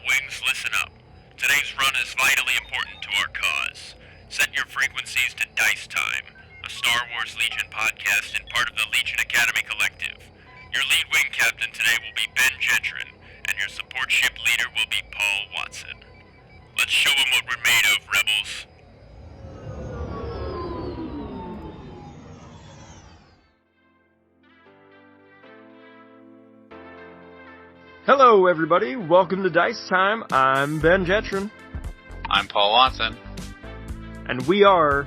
Wings, listen up. Today's run is vitally important to our cause. Set your frequencies to Dice Time, a Star Wars Legion podcast and part of the Legion Academy Collective. Your lead wing captain today will be Ben Gentrin, and your support ship leader will be Paul Watson. Let's show them what we're made of, rebels. Hello, everybody. Welcome to Dice Time. I'm Ben Gentrin. I'm Paul Watson. And we are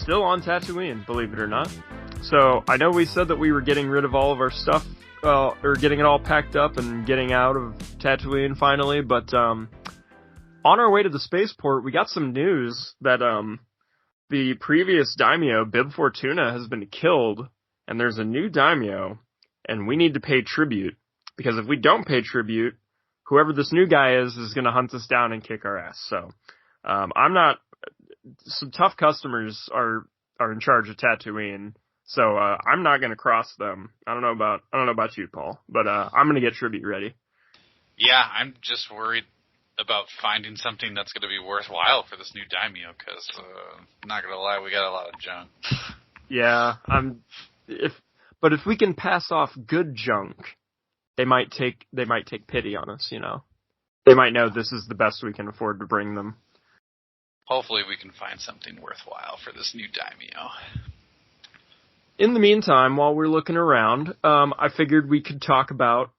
still on Tatooine, believe it or not. So, I know we said that we were getting rid of all of our stuff, or getting it all packed up and getting out of Tatooine finally, but on our way to the spaceport, we got some news that the previous daimyo, Bib Fortuna, has been killed, and there's a new daimyo, and we need to pay tribute. Because if we don't pay tribute, whoever this new guy is going to hunt us down and kick our ass. So, some tough customers are in charge of Tatooine. So, I'm not going to cross them. I don't know about you, Paul, but, I'm going to get tribute ready. Yeah, I'm just worried about finding something that's going to be worthwhile for this new daimyo, because, I'm not going to lie, we got a lot of junk. Yeah, but if we can pass off good junk, they might take pity on us, you know. They might know this is the best we can afford to bring them. Hopefully we can find something worthwhile for this new daimyo. In the meantime, while we're looking around, I figured we could talk about,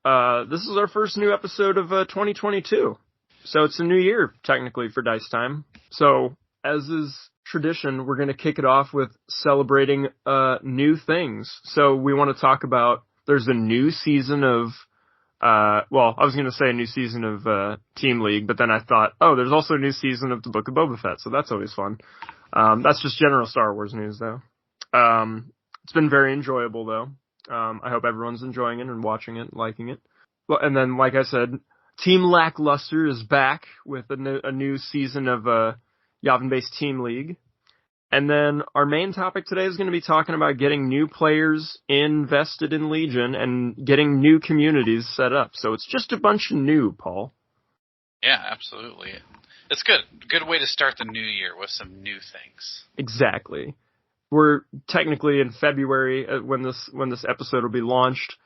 this is our first new episode of 2022. So it's a new year, technically, for Dice Time. So, as is tradition, we're going to kick it off with celebrating new things. So we want to talk about, there's a new season of, I was going to say a new season of Team League, but then I thought, there's also a new season of the Book of Boba Fett, so that's always fun. That's just general Star Wars news, though. It's been very enjoyable, though. I hope everyone's enjoying it and watching it, liking it. Well, and then, like I said, Team Lackluster is back with a new season of Yavin-based Team League. And then our main topic today is going to be talking about getting new players invested in Legion and getting new communities set up. So it's just a bunch of new, Paul. Yeah, absolutely. It's good. Good way to start the new year with some new things. Exactly. We're technically in February when this episode will be launched.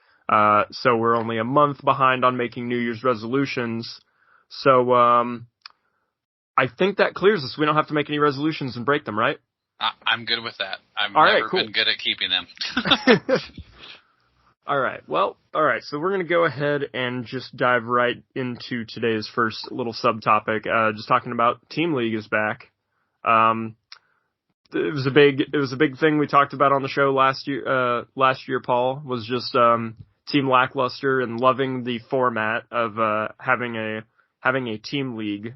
So we're only a month behind on making New Year's resolutions. So I think that clears us. We don't have to make any resolutions and break them, right? I'm good with that. I've never been good at keeping them. All right. Well, all right. So we're going to go ahead and just dive right into today's first little subtopic. Just talking about Team League is back. It was a big thing we talked about on the show last year, Paul, was just Team Lackluster and loving the format of having a Team League,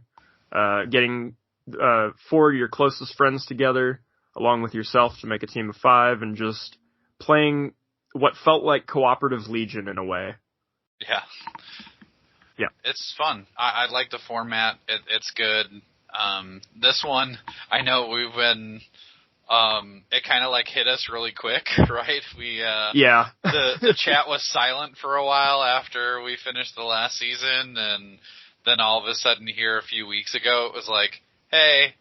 getting 4 of your closest friends together, along with yourself, to make a team of 5, and just playing what felt like cooperative Legion in a way. Yeah. Yeah. It's fun. I like the format. It's good. This one, I know we've been, it kind of like hit us really quick, right? Yeah. the chat was silent for a while after we finished the last season, and then all of a sudden here a few weeks ago, it was like, hey,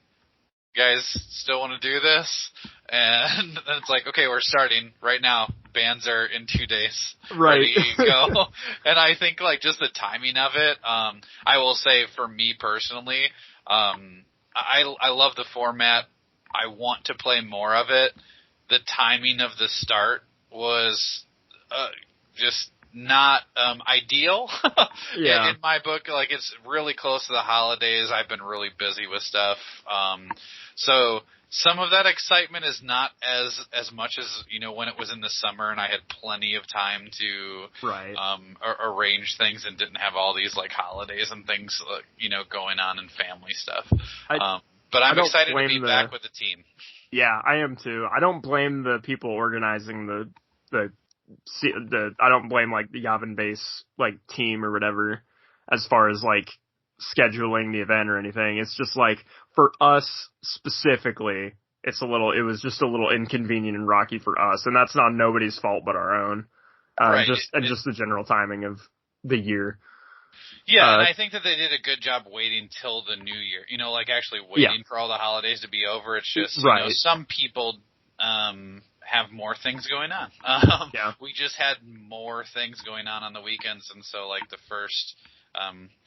you guys still want to do this? And then it's like, okay, we're starting right now. Bands are in 2 days. Right. Ready to go. And I think like just the timing of it, I will say for me personally, I love the format. I want to play more of it. The timing of the start was just not ideal. Yeah. In my book, like it's really close to the holidays. I've been really busy with stuff. So some of that excitement is not as much as, you know, when it was in the summer and I had plenty of time to right. Arrange things and didn't have all these like holidays and things, you know, going on and family stuff. But I'm excited to be back with the team. Yeah, I am too. I don't blame the people organizing the I don't blame like the Yavin base like team or whatever as far as like scheduling the event or anything. It's just like for us specifically, it was just a little inconvenient and rocky for us, and that's not nobody's fault but our own. Right. Just the general timing of the year. Yeah, and I think that they did a good job waiting till the new year. Like actually waiting for all the holidays to be over. It's just, some people have more things going on. We just had more things going on the weekends, and so like the first,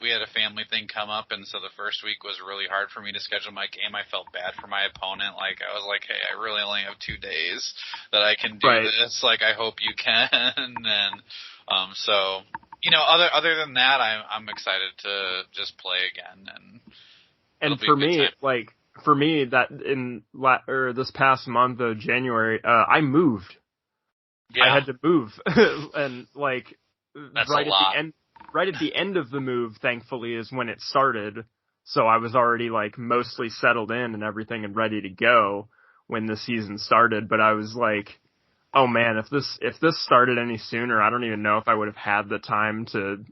we had a family thing come up, and so the first week was really hard for me to schedule my game. I felt bad for my opponent. Like I was like, hey, I really only have 2 days that I can do this. Like I hope you can, and so. Other than that, I'm excited to just play again, and for me, that in this past month of January, I moved. Yeah. I had to move, and like that's a lot. Right at the end of the move, thankfully, is when it started. So I was already like mostly settled in and everything and ready to go when the season started. But I was like, oh man, if this started any sooner, I don't even know if I would have had the time to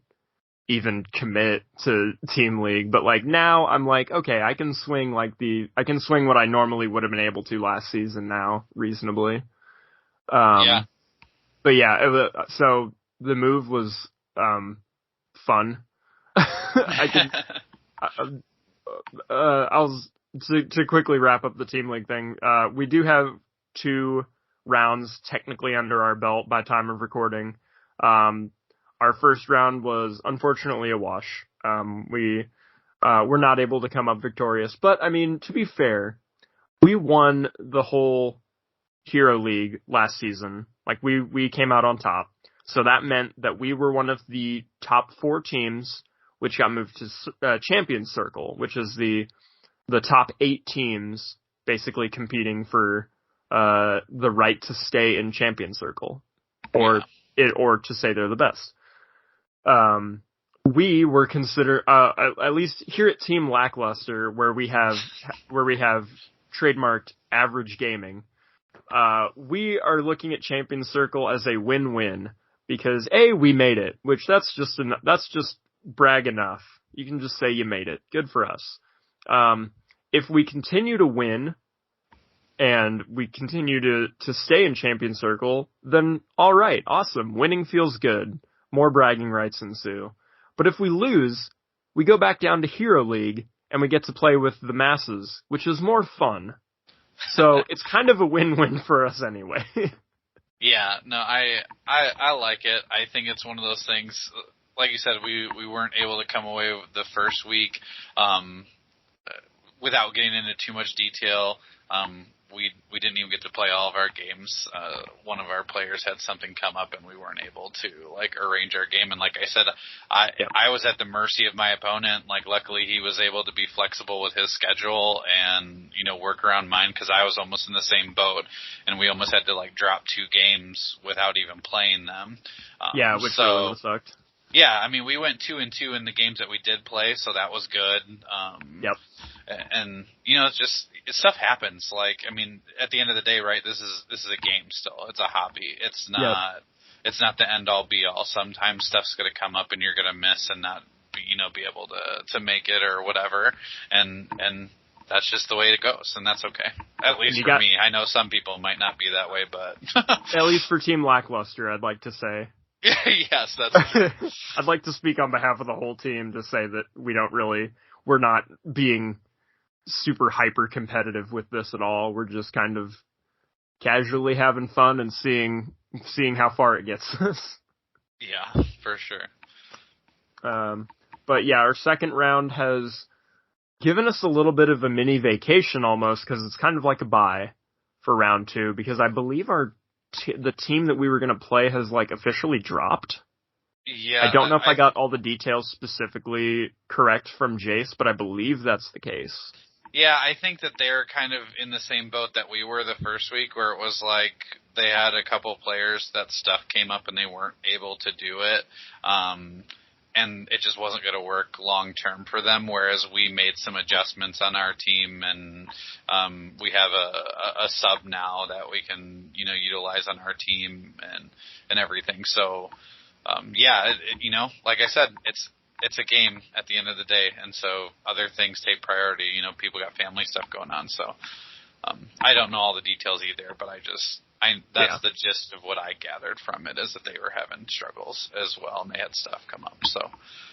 even commit to Team League. But like now I'm like, okay, I can swing what I normally would have been able to last season now reasonably. Yeah. But yeah, so the move was fun. To quickly wrap up the Team League thing, we do have 2 rounds technically under our belt by time of recording. Our first round was unfortunately a wash. We were not able to come up victorious, but I mean, to be fair, we won the whole Hero League last season. Like we came out on top. So that meant that we were one of the top 4 teams, which got moved to Champions Circle, which is the top 8 teams basically competing for the right to stay in Champion Circle, or to say they're the best. We were considered, at least here at Team Lackluster, where we have trademarked average gaming. We are looking at Champion Circle as a win-win because we made it, which that's just brag enough. You can just say you made it. Good for us. If we continue to win, and we continue to stay in Champion Circle, then alright, awesome. Winning feels good. More bragging rights ensue. But if we lose, we go back down to Hero League, and we get to play with the masses, which is more fun. So it's kind of a win-win for us anyway. Yeah, no, I like it. I think it's one of those things, like you said, we weren't able to come away with the first week without getting into too much detail. We didn't even get to play all of our games. One of our players had something come up, and we weren't able to arrange our game. And like I said, I was at the mercy of my opponent. Like luckily, he was able to be flexible with his schedule and work around mine because I was almost in the same boat, and we almost had to drop 2 games without even playing them. Which really sucked. Yeah, I mean, we went 2-2 in the games that we did play, so that was good. And it's just stuff happens. I mean, at the end of the day, right? This is a game still. It's a hobby. It's not. It's not the end all be all. Sometimes stuff's gonna come up and you're gonna miss and not be able to make it or whatever. And that's just the way it goes, and that's okay. At least for me. I know some people might not be that way, but at least for Team Lackluster, I'd like to say. Yes, that's true. I'd like to speak on behalf of the whole team to say that we're not being super hyper competitive with this at all. We're just kind of casually having fun and seeing how far it gets us. Yeah, for sure. But yeah, our second round has given us a little bit of a mini vacation almost, because it's kind of like a bye for round 2, because I believe the team that we were going to play has officially dropped. Yeah. I don't know if I got all the details specifically correct from Jace, but I believe that's the case. Yeah, I think that they're kind of in the same boat that we were the first week, where it was they had a couple players that stuff came up and they weren't able to do it. And it just wasn't going to work long term for them, whereas we made some adjustments on our team, and we have a sub now that we can utilize on our team and everything. So like I said, it's a game at the end of the day, and so other things take priority. People got family stuff going on, so I don't know all the details either, but That's the gist of what I gathered from it, is that they were having struggles as well, and they had stuff come up. So,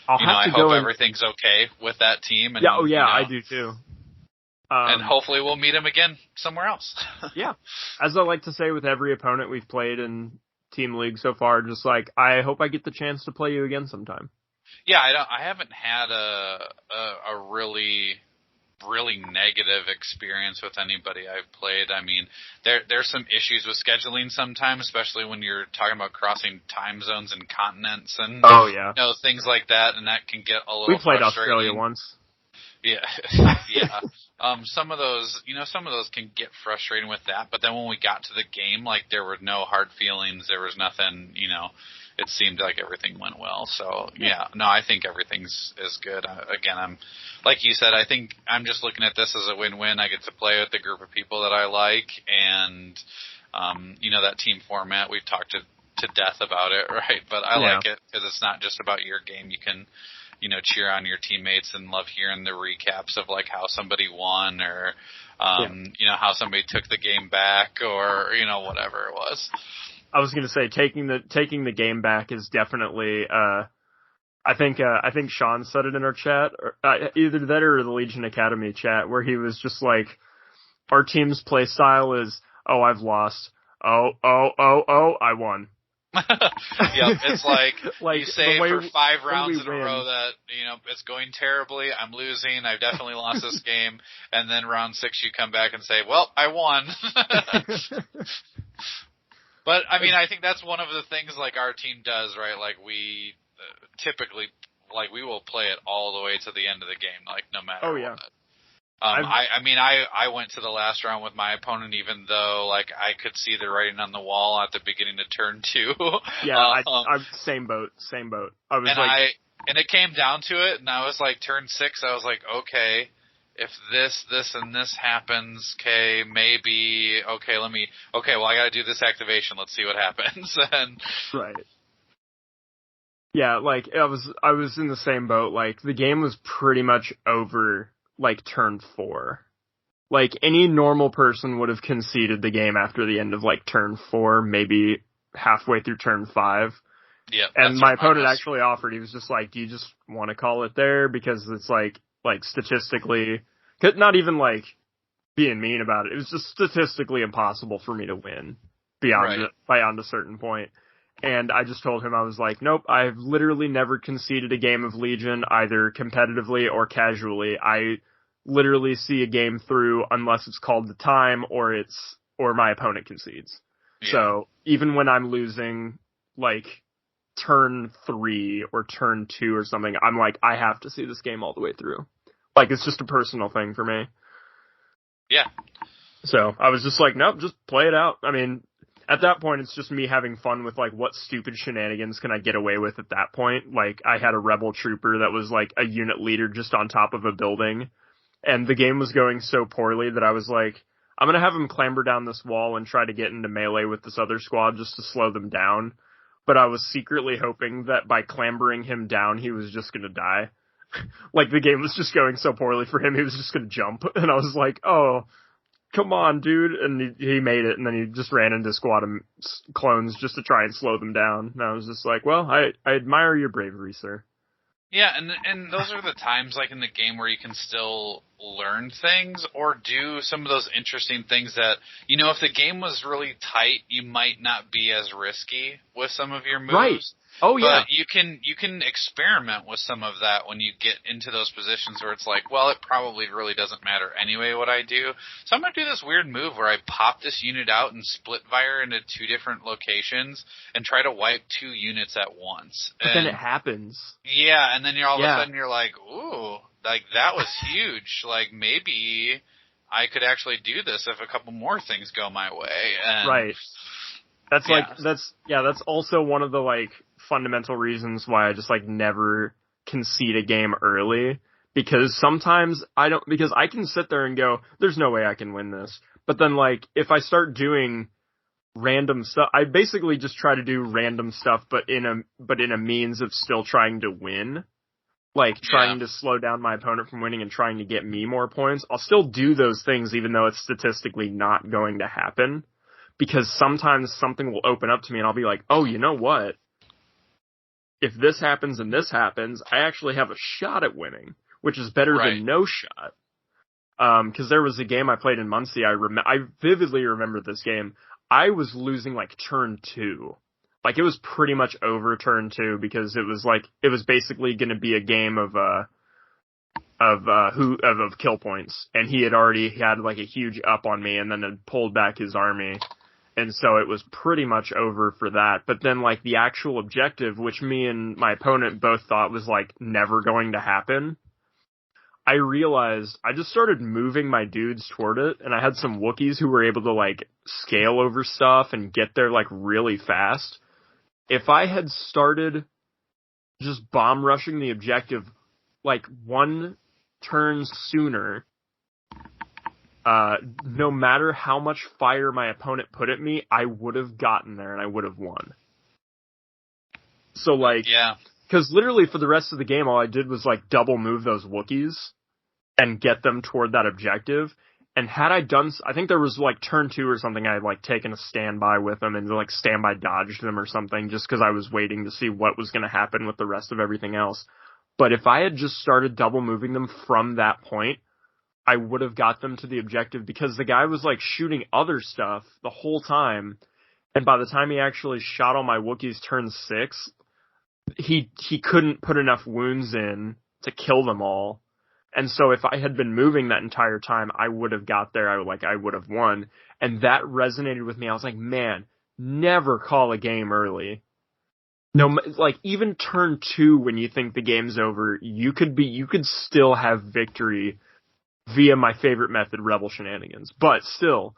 I hope everything's okay with that team. And, I do too. And hopefully we'll meet him again somewhere else. Yeah. As I like to say with every opponent we've played in Team League so far, just like, I hope I get the chance to play you again sometime. Yeah, I haven't had a really negative experience with anybody I've played. I mean, there's some issues with scheduling sometimes, especially when you're talking about crossing time zones and continents and things like that, and that can get a little. We played frustrating. Australia once. Yeah, yeah. Some of those can get frustrating with that. But then when we got to the game, like, there were no hard feelings. There was nothing. It seemed like everything went well. So I think everything's is good. Again, I'm like you said. I think I'm just looking at this as a win-win. I get to play with the group of people that I like, and that team format. We've talked to death about it, right? But I like it because it's not just about your game. You can cheer on your teammates and love hearing the recaps of like how somebody won or, how somebody took the game back or, whatever it was. I was going to say taking the game back is definitely, I think Sean said it in our chat, or, either that or the Legion Academy chat, where he was just like, our team's play style is, oh, I've lost. Oh, I won. Yep, it's like you say for 5 rounds in a row that it's going terribly, I'm losing, I've definitely lost this game, and then round 6 you come back and say, well, I won. But I mean, I think that's one of the things like our team does, right? Like we typically, like, we will play it all the way to the end of the game, like no matter what. I went to the last round with my opponent, even though like I could see the writing on the wall at the beginning of turn 2. Yeah, I'm same boat. I was and it came down to it, and I was like, turn 6, I was like, okay, if this, and this happens, okay, maybe, well, I gotta do this activation, let's see what happens. And right. Yeah, like, I was in the same boat, like, the game was pretty much over, like, turn 4. Like, any normal person would have conceded the game after the end of, like, turn 4, maybe halfway through turn 5. Yeah. And my opponent actually offered, he was just like, do you just want to call it there? Because it's like statistically, not even like being mean about it, it was just statistically impossible for me to win beyond a certain point. And I just told him, I was like, nope, I've literally never conceded a game of Legion, either competitively or casually. I literally see a game through unless it's called the time or my opponent concedes. Yeah. So even when I'm losing, like, turn 3 or turn 2 or something, I'm like, I have to see this game all the way through. Like, it's just a personal thing for me. Yeah. So I was just like, nope, just play it out. I mean, at that point, it's just me having fun with, like, what stupid shenanigans can I get away with at that point. Like, I had a rebel trooper that was, like, a unit leader just on top of a building, and the game was going so poorly that I was like, I'm gonna have him clamber down this wall and try to get into melee with this other squad just to slow them down. But I was secretly hoping that by clambering him down, he was just gonna die. Like, the game was just going so poorly for him, he was just gonna jump. And I was like, oh, come on, dude. And he made it, and then he just ran into squad of clones just to try and slow them down. And I was just like, well, I admire your bravery, sir. Yeah, and those are the times, like, in the game where you can still learn things or do some of those interesting things that, if the game was really tight, you might not be as risky with some of your moves. Right. Oh, yeah. But you can experiment with some of that when you get into those positions where it's like, well, it probably really doesn't matter anyway what I do. So I'm going to do this weird move where I pop this unit out and split fire into 2 different locations and try to wipe 2 units at once. But then it happens. Yeah, and then you're all of a sudden you're like, ooh, like, that was huge. Like, maybe I could actually do this if a couple more things go my way. And right. That's that's also one of the, like, fundamental reasons why I just, like, never concede a game early, because sometimes because I can sit there and go, there's no way I can win this. But then, like, if I start doing random stuff, I basically just try to do random stuff, but in a means of still trying to win, like trying to slow down my opponent from winning and trying to get me more points. I'll still do those things even though it's statistically not going to happen. because sometimes something will open up to me and I'll be like, oh, you know what? If this happens and this happens, I actually have a shot at winning, which is better than no shot. Because there was a game I played in Muncie, I vividly remember this game. I was losing like turn 2. Like, it was pretty much over turn 2 because it was basically going to be a game of kill points, and he had already had like a huge up on me and then had pulled back his army. And so it was pretty much over for that. But then like the actual objective, which me and my opponent both thought was like never going to happen, I realized I just started moving my dudes toward it, and I had some Wookiees who were able to like scale over stuff and get there like really fast. If I had started just bomb rushing the objective like one turn sooner, no matter how much fire my opponent put at me, I would have gotten there and I would have won. So like, yeah. Because literally for the rest of the game, all I did was like double move those Wookiees and get them toward that objective. And had I done, I think there was like turn 2 or something, I had like taken a standby with them and like standby dodged them or something just because I was waiting to see what was going to happen with the rest of everything else. But if I had just started double moving them from that point, I would have got them to the objective because the guy was like shooting other stuff the whole time. And by the time he actually shot all my Wookiees turn 6, he couldn't put enough wounds in to kill them all. And so if I had been moving that entire time, I would have got there. I would have won. And that resonated with me. I was like, man, never call a game early. No, like even turn 2 when you think the game's over, you could still have victory via my favorite method, Rebel Shenanigans. But still,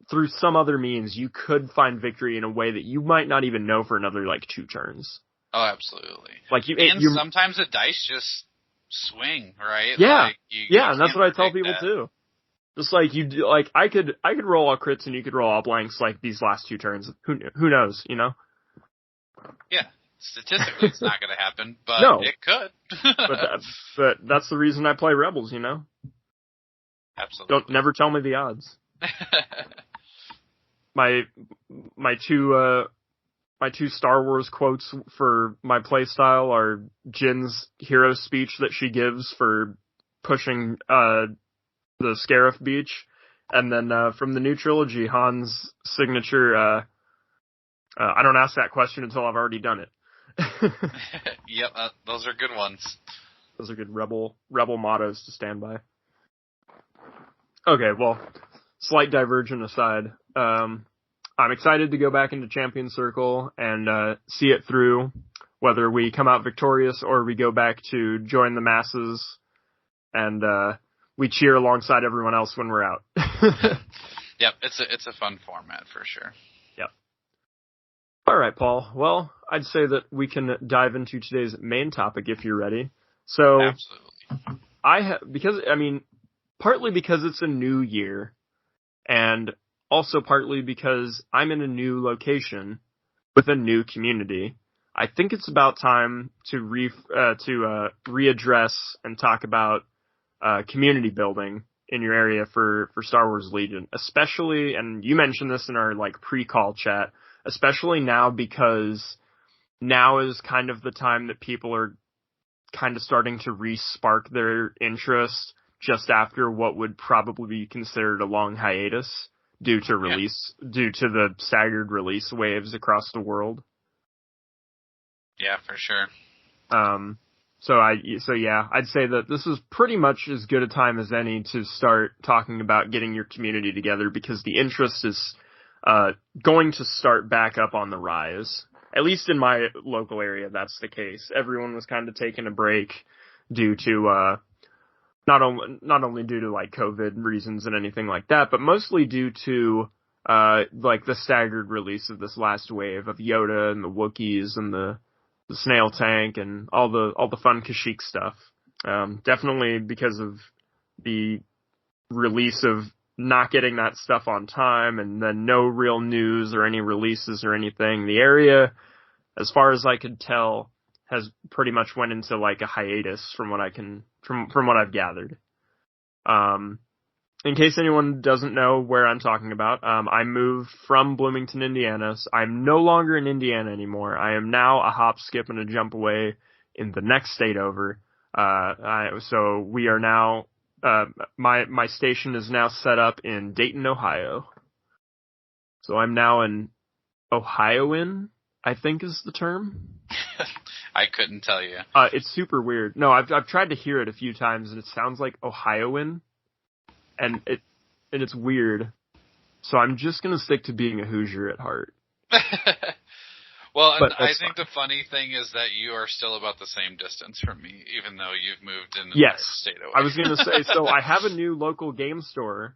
through some other means, you could find victory in a way that you might not even know for another like 2 turns. Oh, absolutely. Like sometimes the dice just swing, right? Yeah, like and that's what I tell people too. Just like I could roll all crits and you could roll all blanks like these last 2 turns. Who knows, you know? Yeah, statistically it's not going to happen, but no. It could. but that's the reason I play Rebels, you know? Absolutely. Don't never tell me the odds. My 2 Star Wars quotes for my playstyle are Jin's hero speech that she gives for pushing the Scarif Beach, and then from the new trilogy, Han's signature, I don't ask that question until I've already done it. Yep, those are good ones. Those are good rebel mottos to stand by. Okay, well, slight diversion aside, I'm excited to go back into Champion Circle and see it through, whether we come out victorious or we go back to join the masses and we cheer alongside everyone else when we're out. Yep, it's a fun format for sure. Yep. All right, Paul. Well, I'd say that we can dive into today's main topic if you're ready. So, absolutely. Partly because it's a new year, and also partly because I'm in a new location with a new community. I think it's about time to readdress and talk about community building in your area for Star Wars Legion, especially, and you mentioned this in our like pre-call chat, especially now because now is kind of the time that people are kind of starting to re-spark their interest just after what would probably be considered a long hiatus due to the staggered release waves across the world. Yeah, for sure. I'd say that this is pretty much as good a time as any to start talking about getting your community together because the interest is going to start back up on the rise. At least in my local area, that's the case. Everyone was kind of taking a break due to not only due to like COVID reasons and anything like that, but mostly due to like the staggered release of this last wave of Yoda and the Wookiees and the snail tank and all the fun Kashyyyk stuff. Definitely because of the release of not getting that stuff on time and then no real news or any releases or anything. The area, as far as I could tell, has pretty much went into like a hiatus from what I've gathered. in case anyone doesn't know where I'm talking about, I moved from Bloomington, Indiana. So I'm no longer in Indiana anymore. I am now a hop, skip, and a jump away in the next state over. So we are now, my station is now set up in Dayton, Ohio. So I'm now an Ohioan, I think is the term. I couldn't tell you. It's super weird. No, I've tried to hear it a few times, and it sounds like Ohioan, and it's weird. So I'm just gonna stick to being a Hoosier at heart. Well, and I think the funny thing is that you are still about the same distance from me, even though you've moved in the state away. I was gonna say, so I have a new local game store.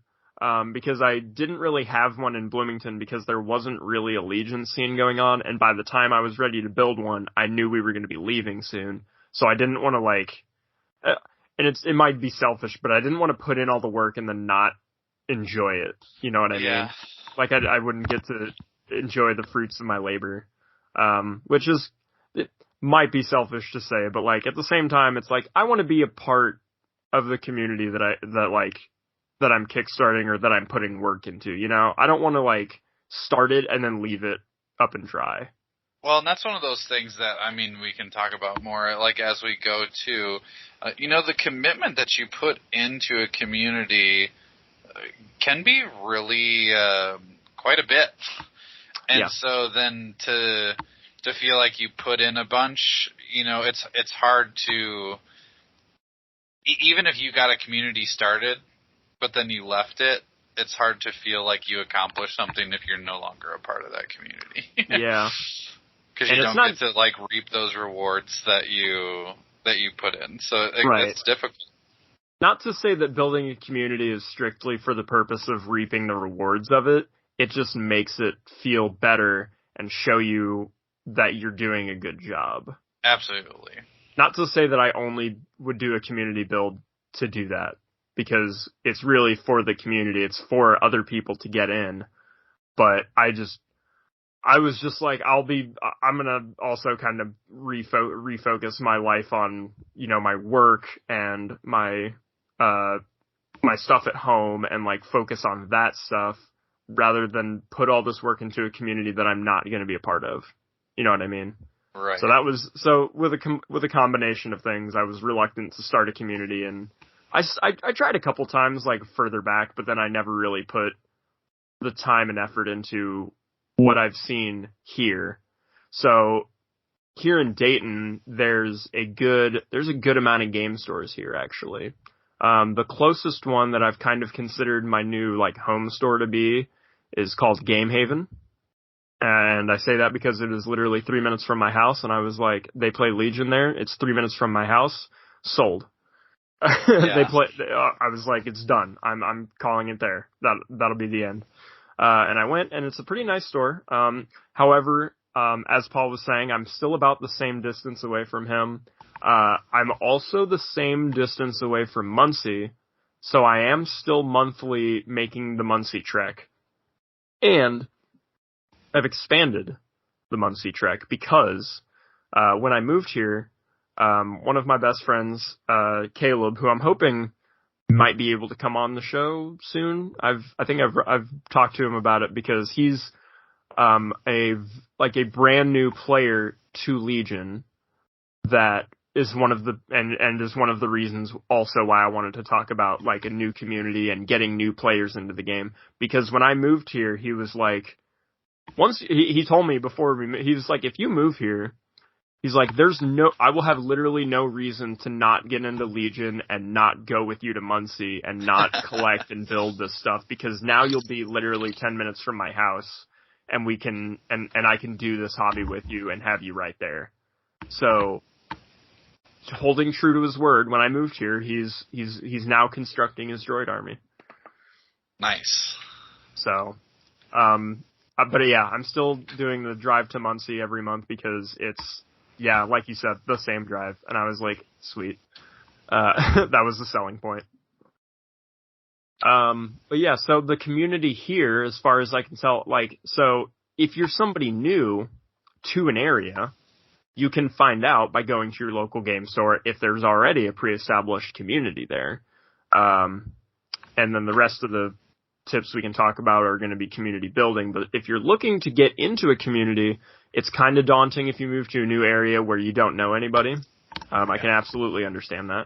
Because I didn't really have one in Bloomington because there wasn't really a Legion scene going on, and by the time I was ready to build one, I knew we were going to be leaving soon. So I didn't want to and it might be selfish, but I didn't want to put in all the work and then not enjoy it. You know what I mean? Like I wouldn't get to enjoy the fruits of my labor. Which is, it might be selfish to say, but like at the same time, it's like I want to be a part of the community that I'm kickstarting or that I'm putting work into, you know? I don't want to like start it and then leave it up and dry. Well, and that's one of those things that, I mean, we can talk about more like as we go to, the commitment that you put into a community can be really quite a bit. And so then to feel like you put in a bunch, it's hard to, even if you got a community started, but then you left it, it's hard to feel like you accomplished something if you're no longer a part of that community. Yeah. Because you don't get to, like, reap those rewards that you put in. So it's difficult. Not to say that building a community is strictly for the purpose of reaping the rewards of it. It just makes it feel better and show you that you're doing a good job. Absolutely. Not to say that I only would do a community build to do that, because it's really for the community. It's for other people to get in. But I was just like, I'm going to also kind of refocus my life on, my work and my stuff at home and like focus on that stuff rather than put all this work into a community that I'm not going to be a part of. You know what I mean? Right. So with a combination of things, I was reluctant to start a community, and I tried a couple times, like, further back, but then I never really put the time and effort into what I've seen here. So here in Dayton, there's a good amount of game stores here, actually. The closest one that I've kind of considered my new, like, home store to be is called Game Haven. And I say that because it is literally 3 minutes from my house, and I was like, they play Legion there. It's 3 minutes from my house. Sold. Yeah. I was like, it's done. I'm calling it there. That'll be the end. And I went, and it's a pretty nice store. However, as Paul was saying, I'm still about the same distance away from him. I'm also the same distance away from Muncie, so I am still monthly making the Muncie trek. And I've expanded the Muncie trek because when I moved here, one of my best friends, Caleb, who I'm hoping might be able to come on the show soon. I think I've talked to him about it because he's a brand new player to Legion that is one of the reasons also why I wanted to talk about like a new community and getting new players into the game. Because when I moved here, he was like, he told me before he was like, if you move here, he's like, I will have literally no reason to not get into Legion and not go with you to Muncie and not collect and build this stuff, because now you'll be literally 10 minutes from my house and we can, and I can do this hobby with you and have you right there. So holding true to his word, when I moved here, he's now constructing his droid army. Nice. So, but yeah, I'm still doing the drive to Muncie every month because it's, yeah, like you said, the same drive. And I was like, sweet. That was the selling point. But yeah, so the community here, as far as I can tell, like, so if you're somebody new to an area, you can find out by going to your local game store if there's already a pre-established community there. and then the rest of the tips we can talk about are going to be community building. But if you're looking to get into a community, it's kind of daunting if you move to a new area where you don't know anybody. I can absolutely understand that.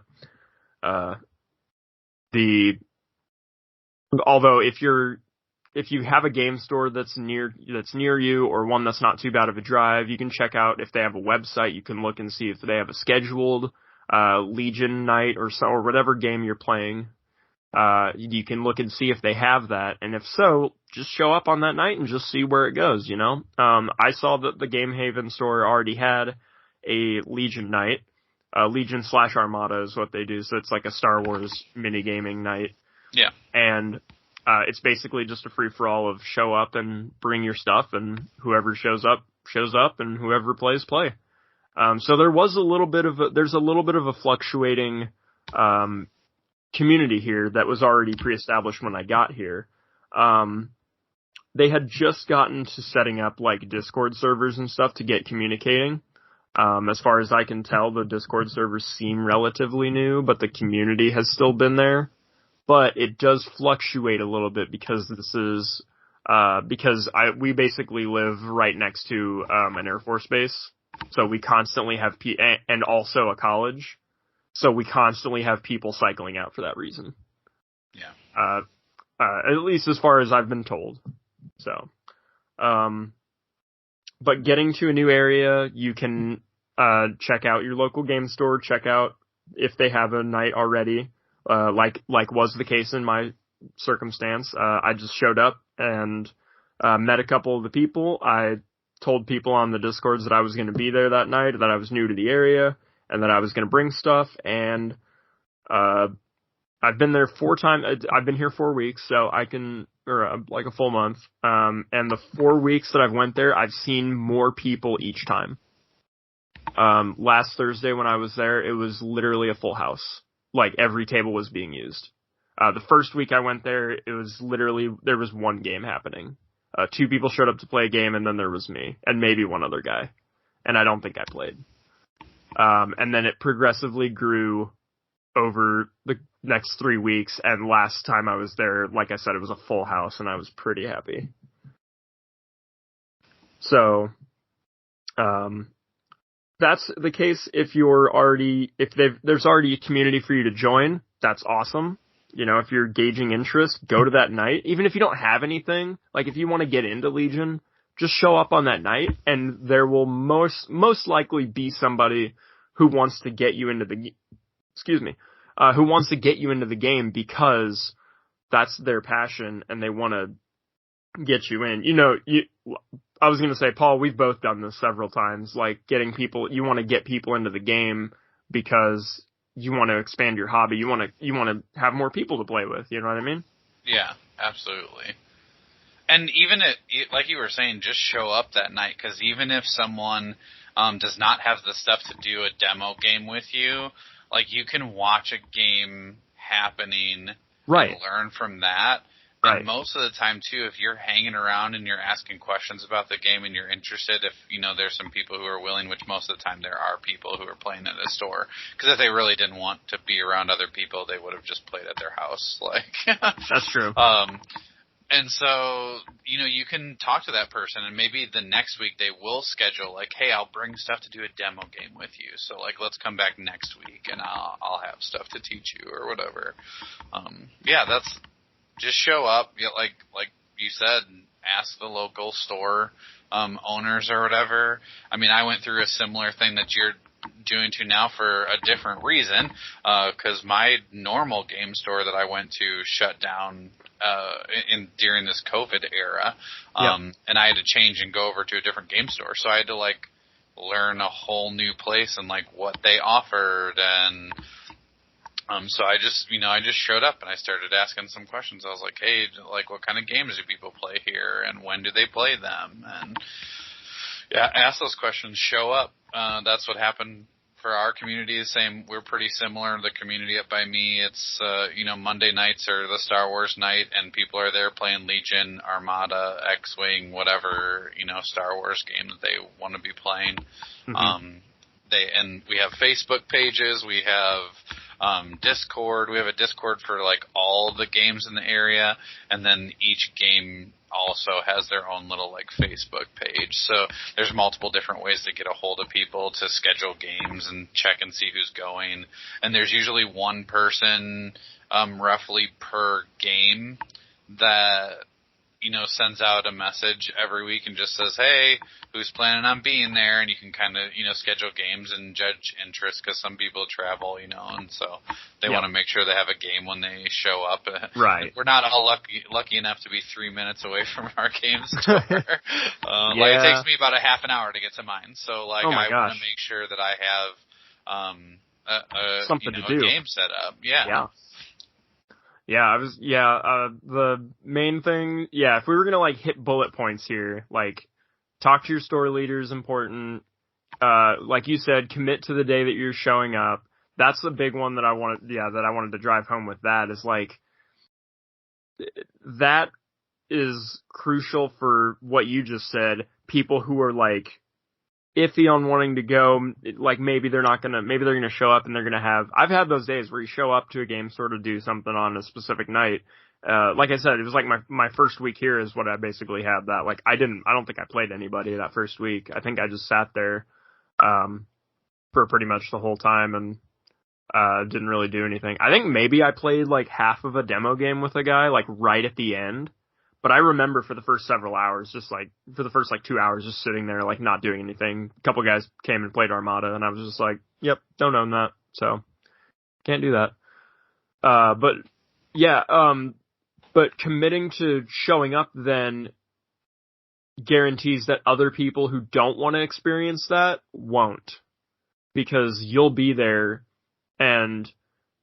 Although if you have a game store that's near you, or one that's not too bad of a drive, you can check out if they have a website. You can look and see if they have a scheduled Legion night or whatever game you're playing. You can look and see if they have that, and if so, just show up on that night and just see where it goes. I saw that the Game Haven store already had a Legion night. Legion / Armada is what they do, so it's like a Star Wars mini gaming night. Yeah. And it's basically just a free-for-all of show up and bring your stuff, and whoever shows up, and whoever plays, play. So there's a little bit of a fluctuating community here that was already pre-established when I got here. They had just gotten to setting up like Discord servers and stuff to get communicating. As far as I can tell, the Discord servers seem relatively new, but the community has still been there. But it does fluctuate a little bit because this is we basically live right next to an Air Force base, so we constantly have and also a college, so we constantly have people cycling out for that reason. Yeah. At least as far as I've been told. So, but getting to a new area, you can check out your local game store, check out if they have a night already, like was the case in my circumstance. I just showed up and met a couple of the people. I told people on the Discords that I was going to be there that night, that I was new to the area, and that I was going to bring stuff, and I've been there 4 times. I've been here 4 weeks, so like a full month. And the 4 weeks that I've went there, I've seen more people each time. Last Thursday when I was there, it was literally a full house. Like every table was being used. The first week I went there, it was literally, there was one game happening. 2 people showed up to play a game, and then there was me, and maybe one other guy. And I don't think I played. And then it progressively grew over the next 3 weeks, and last time I was there, like I said, it was a full house, and I was pretty happy. So, that's the case if there's already a community for you to join. That's awesome. If you're gauging interest, go to that night. Even if you don't have anything, like if you want to get into Legion, just show up on that night, and there will most likely be somebody who wants to get you into who wants to get you into the game because that's their passion and they want to get you in. I was going to say, Paul, we've both done this several times, like you want to get people into the game because you want to expand your hobby. You want to have more people to play with. You know what I mean? Yeah, absolutely. And even like you were saying, just show up that night, because even if someone does not have the stuff to do a demo game with you, like you can watch a game happening and learn from that. Right. And most of the time, too, if you're hanging around and you're asking questions about the game and you're interested, if, there's some people who are willing, which most of the time there are people who are playing at a store. Because if they really didn't want to be around other people, they would have just played at their house. That's true. And so, you can talk to that person, and maybe the next week they will schedule, like, hey, I'll bring stuff to do a demo game with you. So, let's come back next week, and I'll have stuff to teach you or whatever. Just show up, like you said, and ask the local store owners or whatever. I mean, I went through a similar thing that you're doing to now for a different reason, because my normal game store that I went to shut down during this COVID era, and I had to change and go over to a different game store. So I had to learn a whole new place and what they offered, and so I just showed up and I started asking some questions. I was like, hey, what kind of games do people play here, and when do they play them? And ask those questions, show up. That's what happened for our community. The same, we're pretty similar. The community up by me, it's Monday nights are the Star Wars night, and people are there playing Legion, Armada, X-Wing, whatever Star Wars game that they want to be playing. Mm-hmm. And we have Facebook pages. We have Discord. We have a Discord for like all the games in the area, and then each game also has their own little like Facebook page. So there's multiple different ways to get a hold of people to schedule games and check and see who's going. And there's usually one person roughly per game that sends out a message every week and just says, hey, who's planning on being there? And you can kind of, schedule games and judge interest because some people travel, and so they want to make sure they have a game when they show up. Right. We're not all lucky enough to be 3 minutes away from our game store. Like it takes me about a half an hour to get to mine. So I want to make sure that I have something to do. A game set up. Yeah. Yeah, the main thing, if we were going to, like, hit bullet points here, like, talk to your store leader is important. Like you said, commit to the day that you're showing up. That's the big one that I wanted to drive home with that is, like, that is crucial for what you just said. People who are, like, iffy on wanting to go, like maybe they're going to show up and they're going to have, I've had those days where you show up to a game store to do something on a specific night. Like I said, it was like my first week here is what I basically had that. Like I don't think I played anybody that first week. I think I just sat there, for pretty much the whole time and, didn't really do anything. I think maybe I played like half of a demo game with a guy, like right at the end. But I remember for the first several hours, just like, for the first like 2 hours, just sitting there, like not doing anything. A couple guys came and played Armada, and I was just like, yep, don't own that, so can't do that. But committing to showing up then guarantees that other people who don't want to experience that won't. Because you'll be there, and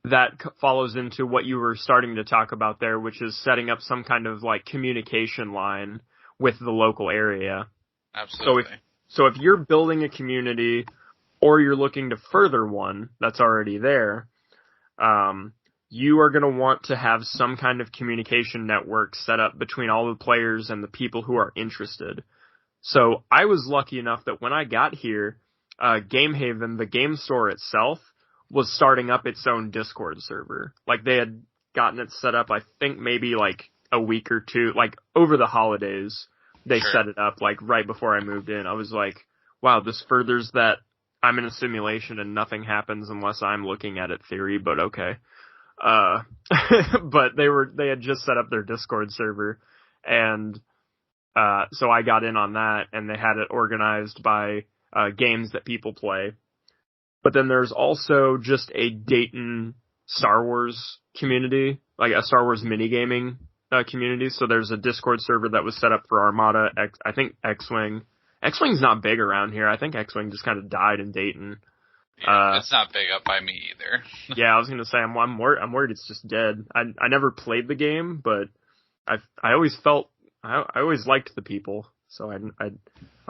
that follows into what you were starting to talk about there, which is setting up some kind of like communication line with the local area. Absolutely. So if you're building a community or you're looking to further one that's already there, you are going to want to have some kind of communication network set up between all the players and the people who are interested. So I was lucky enough that when I got here, Game Haven, the game store itself, was starting up its own Discord server. Like they had gotten it set up, I think maybe like a week or two, like over the holidays, they set it up like right before I moved in. I was like, wow, this furthers that I'm in a simulation and nothing happens unless I'm looking at it theory, but okay. But they had just set up their Discord server, and so I got in on that, and they had it organized by games that people play. But then there's also just a Dayton Star Wars community, like a Star Wars minigaming community. So there's a Discord server that was set up for Armada, I think X-Wing. X-Wing's not big around here. I think X-Wing just kind of died in Dayton. Yeah, it's not big up by me either. Yeah, I was gonna say I'm worried it's just dead. I never played the game, but I always liked the people. So I'm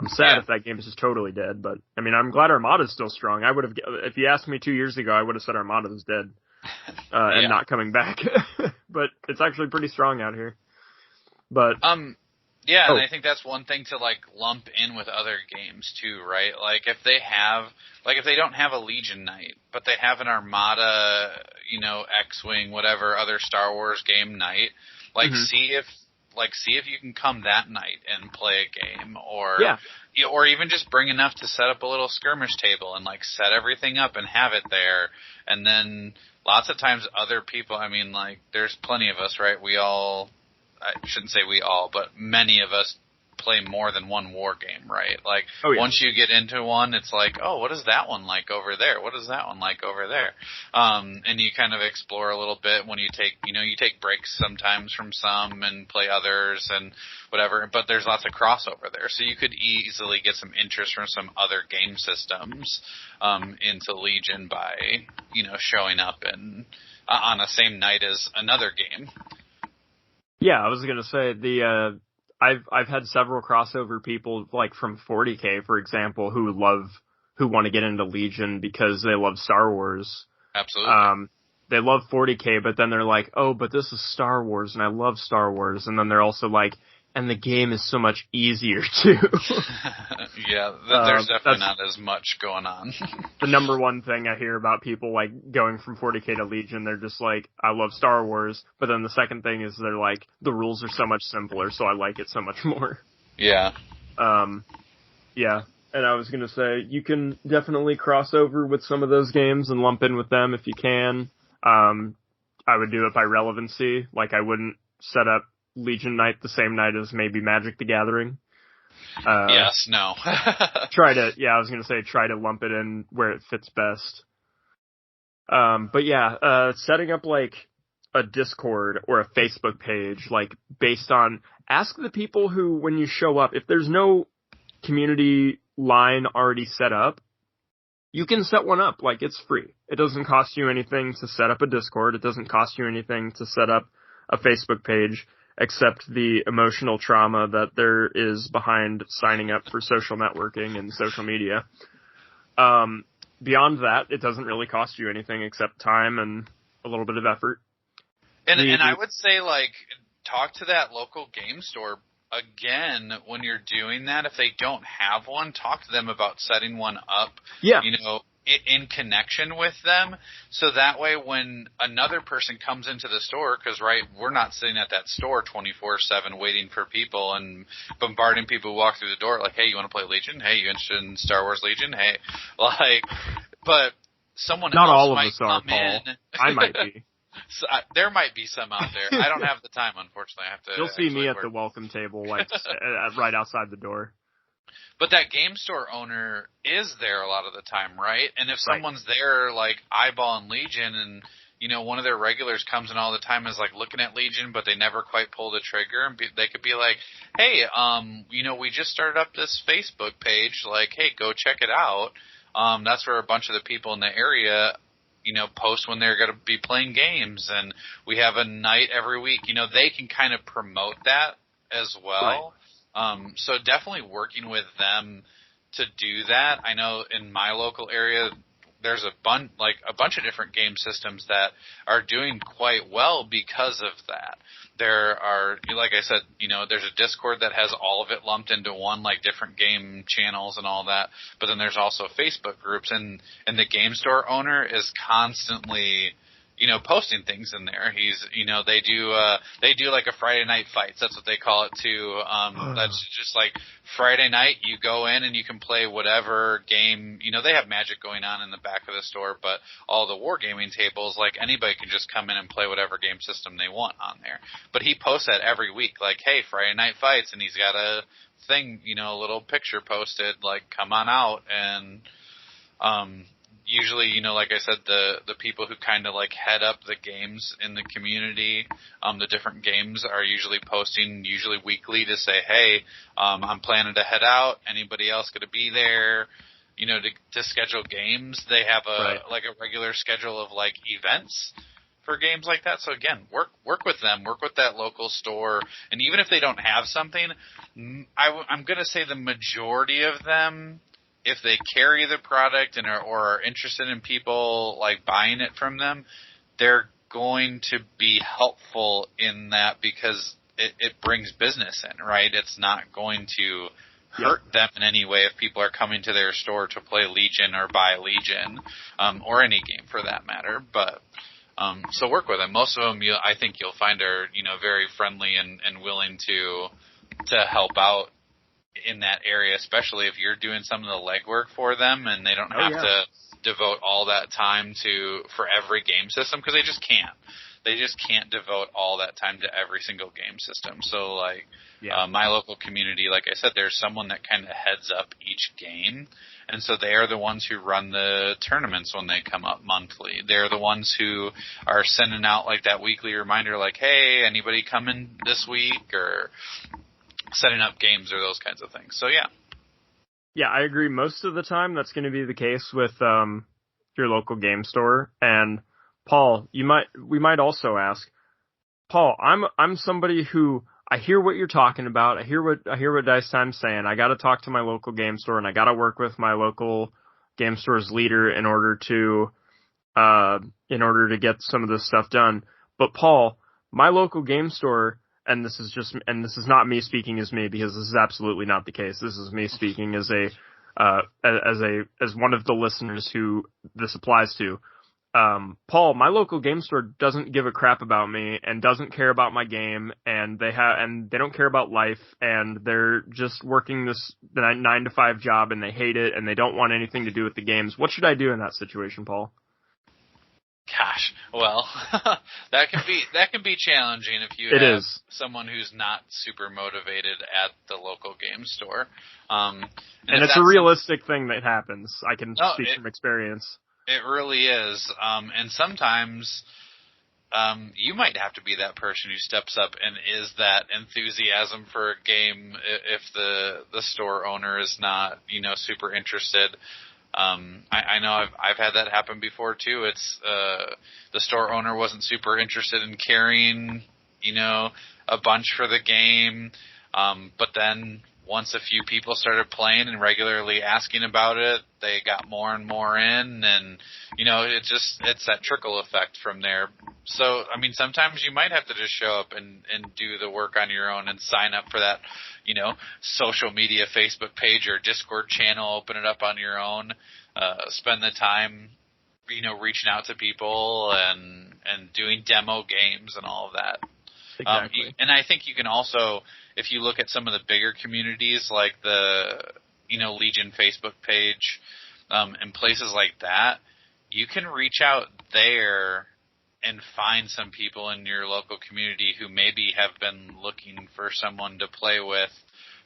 sad if that game is just totally dead, but I mean, I'm glad Armada's still strong. I would have, if you asked me 2 years ago, I would have said Armada was dead, and not coming back. But it's actually pretty strong out here. But and I think that's one thing to like lump in with other games too, right? Like if they don't have a Legion night, but they have an Armada, X-Wing, whatever other Star Wars game night, like see if you can come that night and play a game, or even just bring enough to set up a little skirmish table and like set everything up and have it there. And then lots of times other people, I mean, like there's plenty of us, right? I shouldn't say we all, but many of us play more than one war game, right? Like once you get into one, it's like, oh, what is that one like over there? What is that one like over there? And you kind of explore a little bit when you take breaks sometimes from some and play others and whatever, but there's lots of crossover there. So you could easily get some interest from some other game systems, into Legion by, showing up and on the same night as another game. Yeah, I was gonna say I've had several crossover people like from 40K, for example, who want to get into Legion because they love Star Wars. Absolutely. They love 40K, but then they're like, oh, but this is Star Wars and I love Star Wars. And then they're also like, and the game is so much easier too. Yeah, there's definitely not as much going on. The number one thing I hear about people like going from 40k to Legion, they're just like, I love Star Wars, but then the second thing is they're like, the rules are so much simpler, so I like it so much more. Yeah. Yeah. And I was gonna say, you can definitely cross over with some of those games and lump in with them if you can. I would do it by relevancy, like I wouldn't set up Legion night the same night as maybe Magic the Gathering. Yes, no. Try to lump it in where it fits best. But yeah, setting up like a Discord or a Facebook page, like based on, ask the people who, when you show up, if there's no community line already set up, you can set one up, like it's free. It doesn't cost you anything to set up a Discord. It doesn't cost you anything to set up a Facebook page, except the emotional trauma that there is behind signing up for social networking and social media. Beyond that, it doesn't really cost you anything except time and a little bit of effort. And I would say, like, talk to that local game store again when you're doing that. If they don't have one, talk to them about setting one up. Yeah. You know, in connection with them, so that way when another person comes into the store, because we're not sitting at that store 24/7 waiting for people and bombarding people who walk through the door like, hey, you want to play Legion? Hey, you interested in Star Wars Legion? Hey, like, but someone not else all of might us are, come Paul. in. I might be. So there might be some out there. I don't have the time, unfortunately. I have to. You'll see me at the welcome table, like right outside the door. But that game store owner is there a lot of the time, right? And if someone's there, like, eyeballing Legion, and, you know, one of their regulars comes in all the time and is, like, looking at Legion, but they never quite pull the trigger, and they could be like, hey, you know, we just started up this Facebook page, like, hey, go check it out. That's where a bunch of the people in the area, you know, post when they're going to be playing games, and we have a night every week. You know, they can kind of promote that as well. Right. So definitely working with them to do that. I know in my local area, there's a bunch of different game systems that are doing quite well because of that. There are, like I said, you know, there's a Discord that has all of it lumped into one, like different game channels and all that. But then there's also Facebook groups, and the game store owner is constantly, you know, posting things in there. He's, you know, they do like a Friday night fights. That's what they call it too. That's just like Friday night, you go in and you can play whatever game, you know, they have Magic going on in the back of the store, but all the wargaming tables, like anybody can just come in and play whatever game system they want on there. But he posts that every week, like, hey, Friday night fights, and he's got a thing, you know, a little picture posted, like, come on out. And, usually, you know, like I said, the people who kind of like head up the games in the community, the different games are usually posting weekly to say, hey, I'm planning to head out. Anybody else going to be there? You know, to schedule games. They have a regular schedule of like events for games like that. So again, work with them, work with that local store, and even if they don't have something, I'm going to say the majority of them, if they carry the product and or are interested in people like buying it from them, they're going to be helpful in that because it brings business in, right? It's not going to hurt them in any way if people are coming to their store to play Legion or buy Legion, or any game for that matter. But so work with them. Most of them, I think you'll find are, you know, very friendly and willing to help out in that area, especially if you're doing some of the legwork for them and they don't have to devote all that time for every game system, because they just can't. They just can't devote all that time to every single game system. So, like, my local community, like I said, there's someone that kind of heads up each game, and so they are the ones who run the tournaments when they come up monthly. They're the ones who are sending out, like, that weekly reminder, like, hey, anybody coming this week, or setting up games or those kinds of things. So, yeah. Yeah, I agree. Most of the time, that's going to be the case with your local game store. And Paul, we might also ask, Paul, I'm somebody who, I hear what you're talking about. I hear what Dice Time's saying. I got to talk to my local game store, and I got to work with my local game store's leader in order to get some of this stuff done. But Paul, my local game store, and this is not me speaking as me, because this is absolutely not the case. This is me speaking as one of the listeners who this applies to. Paul, my local game store doesn't give a crap about me and doesn't care about my game, and they don't care about life, and they're just working the 9 to 5 job, and they hate it, and they don't want anything to do with the games. What should I do in that situation, Paul? Gosh, well, that can be challenging if you have someone who's not super motivated at the local game store. And it's a realistic thing that happens. I can speak from experience. It really is. And sometimes you might have to be that person who steps up and is that enthusiasm for a game if the store owner is not, super interested. I know I've had that happen before too. It's the store owner wasn't super interested in carrying, a bunch for the game. But then once a few people started playing and regularly asking about it, they got more and more in, and it's that trickle effect from there. So sometimes you might have to just show up and do the work on your own and sign up for that, social media Facebook page or Discord channel, open it up on your own, spend the time, reaching out to people and doing demo games and all of that. Exactly. And I think you can also, if you look at some of the bigger communities like the, Legion Facebook page, and places like that, you can reach out there and find some people in your local community who maybe have been looking for someone to play with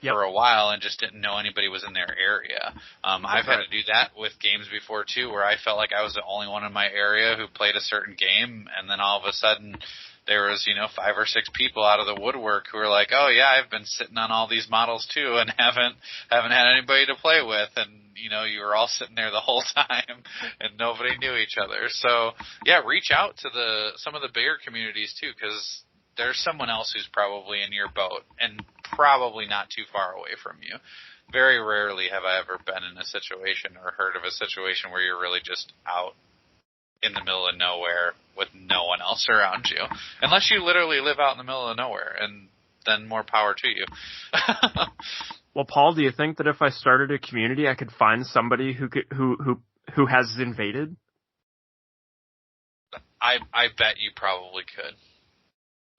for a while and just didn't know anybody was in their area. I've had to do that with games before too, where I felt like I was the only one in my area who played a certain game, and then all of a sudden there was, 5 or 6 people out of the woodwork who were like, oh yeah, I've been sitting on all these models too and haven't had anybody to play with, and you were all sitting there the whole time and nobody knew each other. So yeah, reach out to some of the bigger communities too, because there's someone else who's probably in your boat and probably not too far away from you. Very rarely have I ever been in a situation or heard of a situation where you're really just out in the middle of nowhere with no one else around you. Unless you literally live out in the middle of nowhere, and then more power to you. Well, Paul, do you think that if I started a community, I could find somebody who has invaded? I bet you probably could.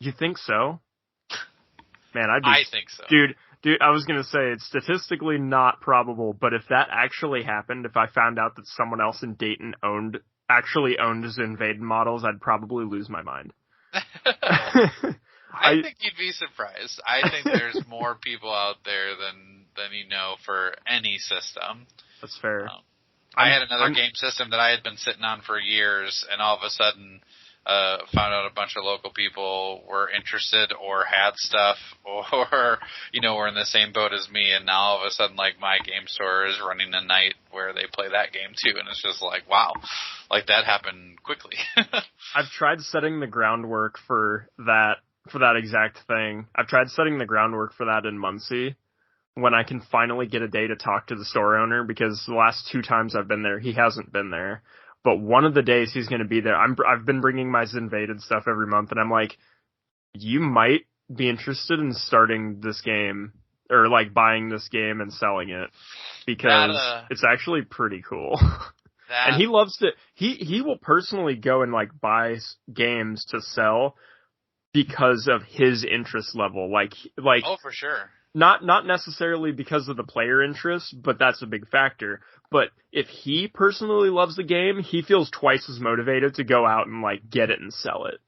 You think so? Man, I think so. Dude, I was going to say, it's statistically not probable, but if that actually happened, if I found out that someone else in Dayton actually owned his invaded models, I'd probably lose my mind. I think you'd be surprised. I think there's more people out there than for any system. That's fair. I had another game system that I had been sitting on for years, and all of a sudden found out a bunch of local people were interested or had stuff or, were in the same boat as me, and now all of a sudden, my game store is running a night where they play that game too, and it's just like, wow, that happened quickly. I've tried setting the groundwork for that exact thing. I've tried setting the groundwork for that in Muncie, when I can finally get a day to talk to the store owner, because the last 2 times I've been there, he hasn't been there. But one of the days he's going to be there. I've been bringing my Zinvaded stuff every month, and I'm like, you might be interested in starting this game, or buying this game and selling it, because it's actually pretty cool. And he loves to. He will personally go and buy games to sell because of his interest level. Oh, for sure. Not necessarily because of the player interest, but that's a big factor. But if he personally loves the game, he feels twice as motivated to go out and get it and sell it,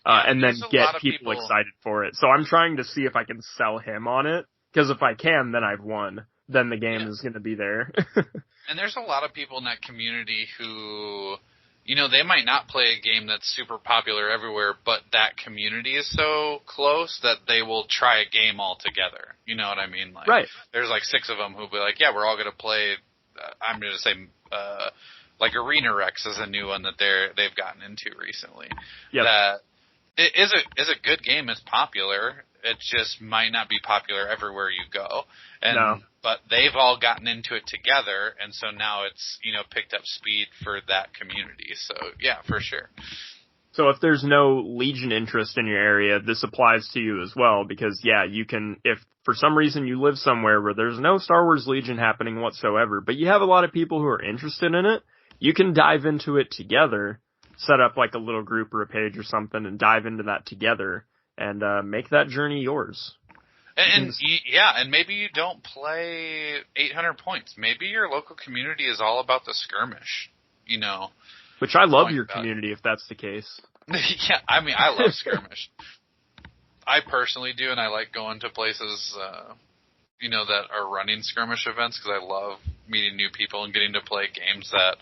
and then get people excited for it. So I'm trying to see if I can sell him on it, because if I can, then I've won. Then the game is going to be there. And there's a lot of people in that community who, they might not play a game that's super popular everywhere, but that community is so close that they will try a game all together. You know what I mean? Right. There's 6 of them who'll be like, yeah, we're all going to play. I'm going to say, Arena Rex is a new one that they've gotten into recently. Yep. That it is a good game. It's popular. It just might not be popular everywhere you go. But they've all gotten into it together, and so now it's picked up speed for that community. So yeah, for sure. So if there's no Legion interest in your area, this applies to you as well, because yeah, you can, if for some reason you live somewhere where there's no Star Wars Legion happening whatsoever, but you have a lot of people who are interested in it, you can dive into it together, set up like a little group or a page or something and dive into that together and make that journey yours. And maybe you don't play 800 points. Maybe your local community is all about the skirmish, you know. Which I love your community if that's the case. Yeah, I mean, I love skirmish. I personally do, and I like going to places, that are running skirmish events because I love meeting new people and getting to play games that,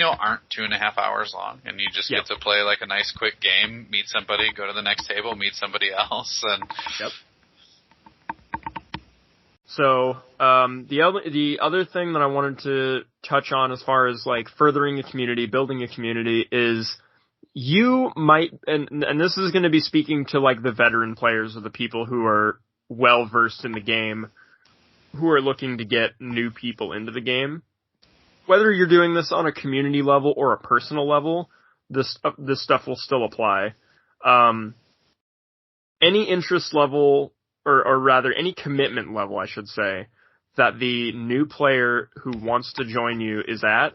aren't 2.5 hours long, and you just get to play like a nice quick game, meet somebody, go to the next table, meet somebody else, and. Yep. So, the other thing that I wanted to touch on as far as like furthering a community, building a community is you might, and this is going to be speaking to like the veteran players or the people who are well versed in the game, who are looking to get new people into the game. Whether you're doing this on a community level or a personal level, this stuff will still apply. Any interest level, or rather any commitment level, I should say, that the new player who wants to join you is at,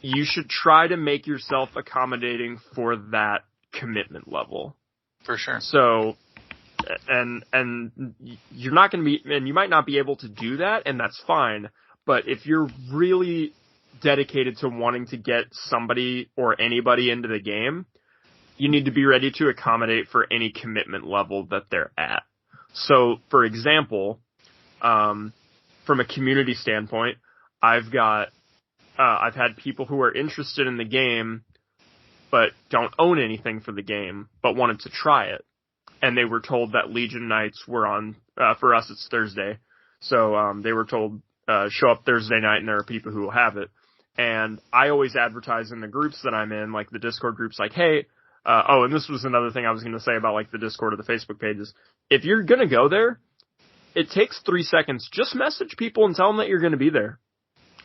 you should try to make yourself accommodating for that commitment level. For sure. So, and you're not going to be, and you might not be able to do that, and that's fine, but if you're really dedicated to wanting to get somebody or anybody into the game, you need to be ready to accommodate for any commitment level that they're at. So, for example, from a community standpoint, I've had people who are interested in the game, but don't own anything for the game, but wanted to try it. And they were told that Legion nights were on, for us it's Thursday. So, they were told, show up Thursday night and there are people who will have it. And I always advertise in the groups that I'm in, like the Discord groups, like, hey, and this was another thing I was going to say about like the Discord or the Facebook pages. If you're going to go there, it takes 3 seconds. Just message people and tell them that you're going to be there,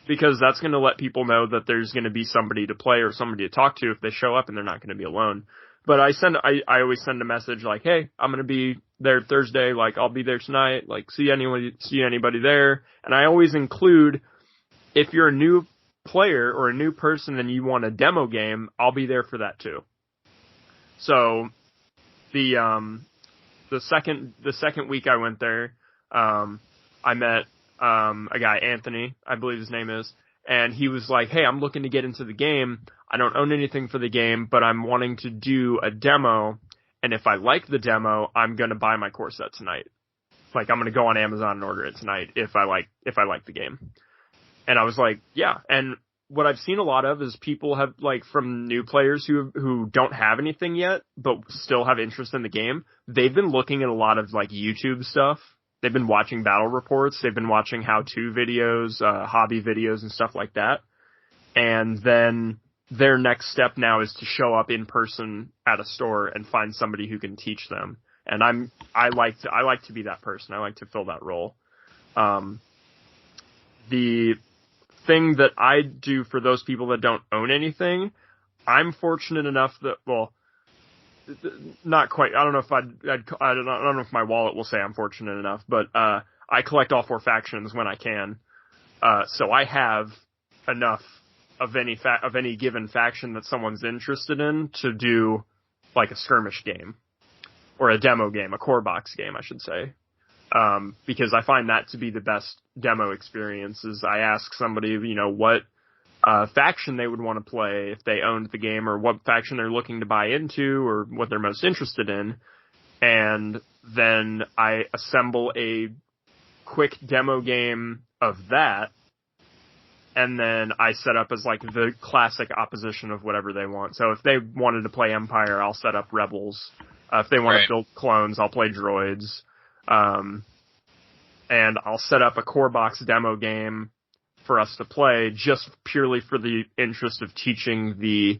because that's going to let people know that there's going to be somebody to play or somebody to talk to if they show up and they're not going to be alone. But I always send a message like, hey, I'm going to be there Thursday. Like, I'll be there tonight. Like, see anybody there. And I always include, if you're a new player or a new person and you want a demo game, I'll be there for that too. So, the second week I went there, I met, a guy, Anthony, I believe his name is, and he was like, hey, I'm looking to get into the game. I don't own anything for the game, but I'm wanting to do a demo, and if I like the demo, I'm gonna buy my core set tonight. Like, I'm gonna go on Amazon and order it tonight if I like the game. And I was like, yeah, and what I've seen a lot of is people have, like, from new players who don't have anything yet, but still have interest in the game. They've been looking at a lot of, like, YouTube stuff. They've been watching battle reports. They've been watching how-to videos, hobby videos and stuff like that. And then their next step now is to show up in person at a store and find somebody who can teach them. And I like to be that person. I like to fill that role. The thing that I do for those people that don't own anything, I'm fortunate enough that, well, not quite. I don't know if I don't know if my wallet will say I'm fortunate enough, but I collect all 4 factions when I can. So I have enough of any given faction that someone's interested in to do like a skirmish game or a demo game, a core box game, I should say. Because I find that to be the best demo experience. Is I ask somebody, what faction they would want to play if they owned the game, or what faction they're looking to buy into, or what they're most interested in, and then I assemble a quick demo game of that, and then I set up as like the classic opposition of whatever they want. So if they wanted to play Empire, I'll set up Rebels. If they want to build clones, I'll play droids. And I'll set up a core box demo game for us to play, just purely for the interest of teaching the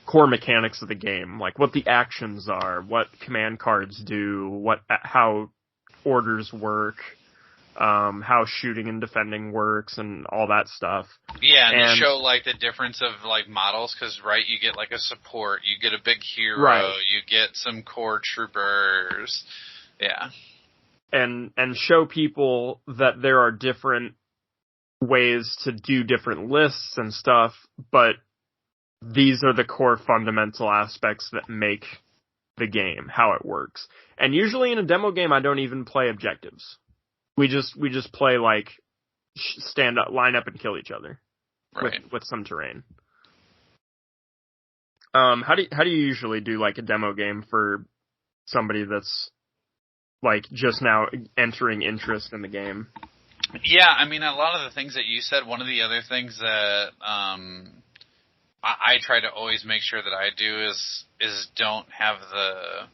core mechanics of the game, like what the actions are, what command cards do, how orders work, how shooting and defending works and all that stuff. Yeah, and they show, like, the difference of, like, models, because, right, you get, like, a support, you get a big hero, right. you get some core troopers, yeah. And show people that there are different ways to do different lists and stuff, but these are the core fundamental aspects that make the game, how it works. And usually in a demo game, I don't even play objectives. We just play, like, stand up, line up, and kill each other, right, with some terrain. How do you usually do, like, a demo game for somebody that's, like, just now entering interest in the game? Yeah, I mean, a lot of the things that you said. One of the other things that I try to always make sure that I do is don't have the,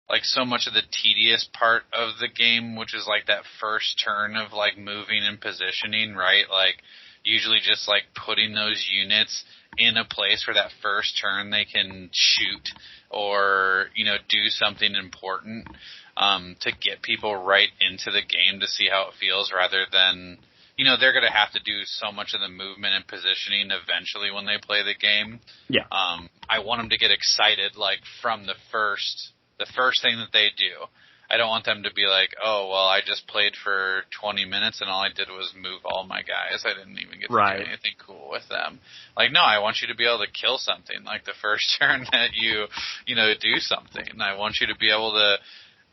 like, so much of the tedious part of the game, which is, like, that first turn of, like, moving and positioning, right? Like, usually just, like, putting those units in a place where that first turn they can shoot or, you know, do something important to get people right into the game to see how it feels, rather than, you know, they're going to have to do so much of the movement and positioning eventually when they play the game. Yeah. I want them to get excited, like, from the first thing that they do. I don't want them to be like, oh, well, I just played for 20 minutes and all I did was move all my guys. I didn't even get to do anything cool with them. Like, no, I want you to be able to kill something. Like, the first turn that you know, do something. I want you to be able to,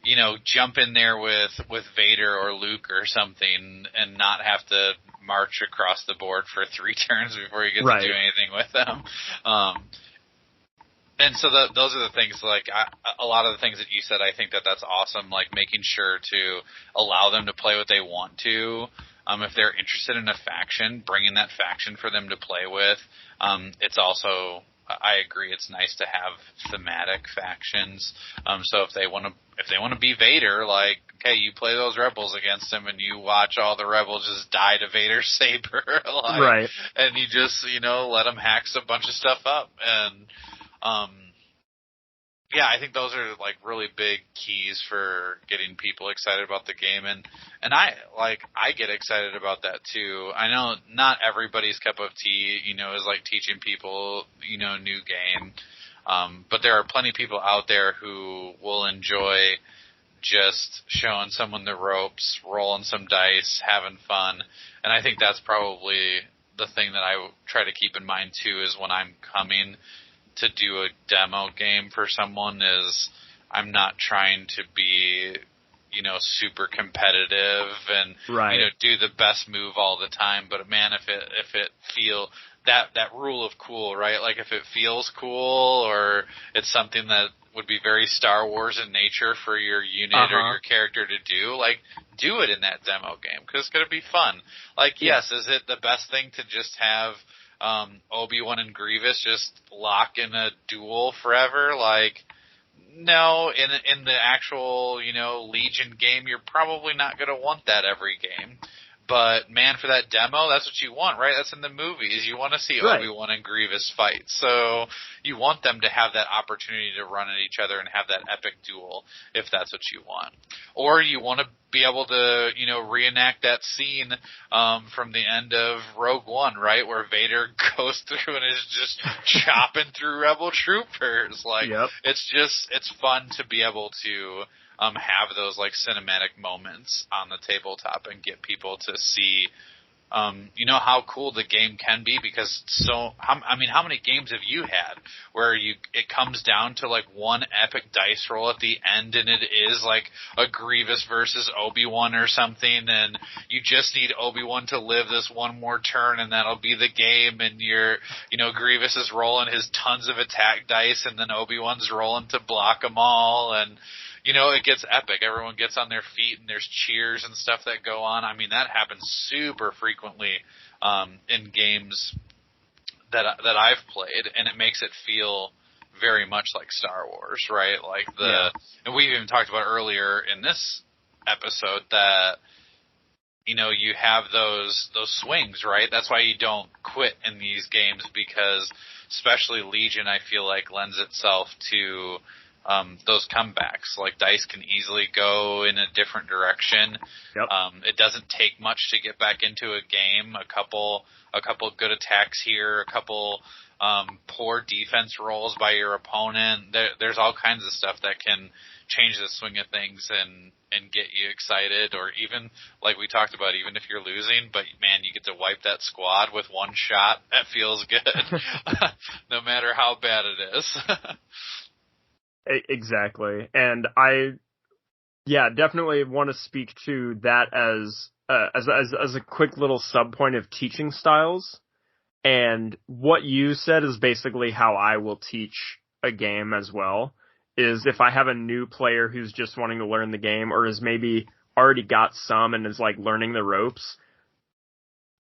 you know, jump in there with Vader or Luke or something and not have to march across the board for 3 turns before you get to do anything with them. And so those are the things, like, a lot of the things that you said, I think that's awesome, like, making sure to allow them to play what they want to. If they're interested in a faction, bringing that faction for them to play with. It's also, I agree, it's nice to have thematic factions. So if they want to be Vader, like, okay, you play those rebels against him and you watch all the rebels just die to Vader's saber, like, and you just, you know, let them hack a bunch of stuff up. And yeah, I think those are, like, really big keys for getting people excited about the game, and I get excited about that too. I know not everybody's cup of tea, you know, is, like, teaching people, you know, a new game, but there are plenty of people out there who will enjoy just showing someone the ropes, rolling some dice, having fun, and I think that's probably the thing that I try to keep in mind too, is when I'm coming to do a demo game for someone, is I'm not trying to be, you know, super competitive and you know, do the best move all the time. But man, if it feel that rule of cool, right? Like, if it feels cool or it's something that would be very Star Wars in nature for your unit or your character to do, like, do it in that demo game, because it's going to be fun. Like, yes, is it the best thing to just have Obi-Wan and Grievous just lock in a duel forever? Like, no, in the actual, you know, Legion game, you're probably not going to want that every game. But, man, for that demo, that's what you want, right? That's in the movies. You want to see Obi-Wan and Grievous fight. So you want them to have that opportunity to run at each other and have that epic duel, if that's what you want. Or you want to be able to, you know, reenact that scene from the end of Rogue One, right? Where Vader goes through and is just chopping through Rebel troopers. Like, it's fun to be able to have those, like, cinematic moments on the tabletop and get people to see, you know, how cool the game can be. Because how many games have you had where it comes down to, like, one epic dice roll at the end, and it is like a Grievous versus Obi-Wan or something, and you just need Obi-Wan to live this one more turn, and that'll be the game. And Grievous is rolling his tons of attack dice, and then Obi-Wan's rolling to block them all, and you know, it gets epic. Everyone gets on their feet, and there's cheers and stuff that go on. I mean, that happens super frequently in games that I've played, and it makes it feel very much like Star Wars, right? Like and we even talked about earlier in this episode that, you know, you have those swings, right? That's why you don't quit in these games, because especially Legion, I feel like, lends itself to those comebacks. Like, dice can easily go in a different direction. Yep. It doesn't take much to get back into a game. A couple good attacks here, a couple poor defense rolls by your opponent. There's all kinds of stuff that can change the swing of things and get you excited, or even, like we talked about, even if you're losing, but man, you get to wipe that squad with one shot. That feels good, no matter how bad it is. Exactly. And I definitely want to speak to that as a quick little sub point of teaching styles. And what you said is basically how I will teach a game as well, is if I have a new player who's just wanting to learn the game, or has maybe already got some and is like learning the ropes.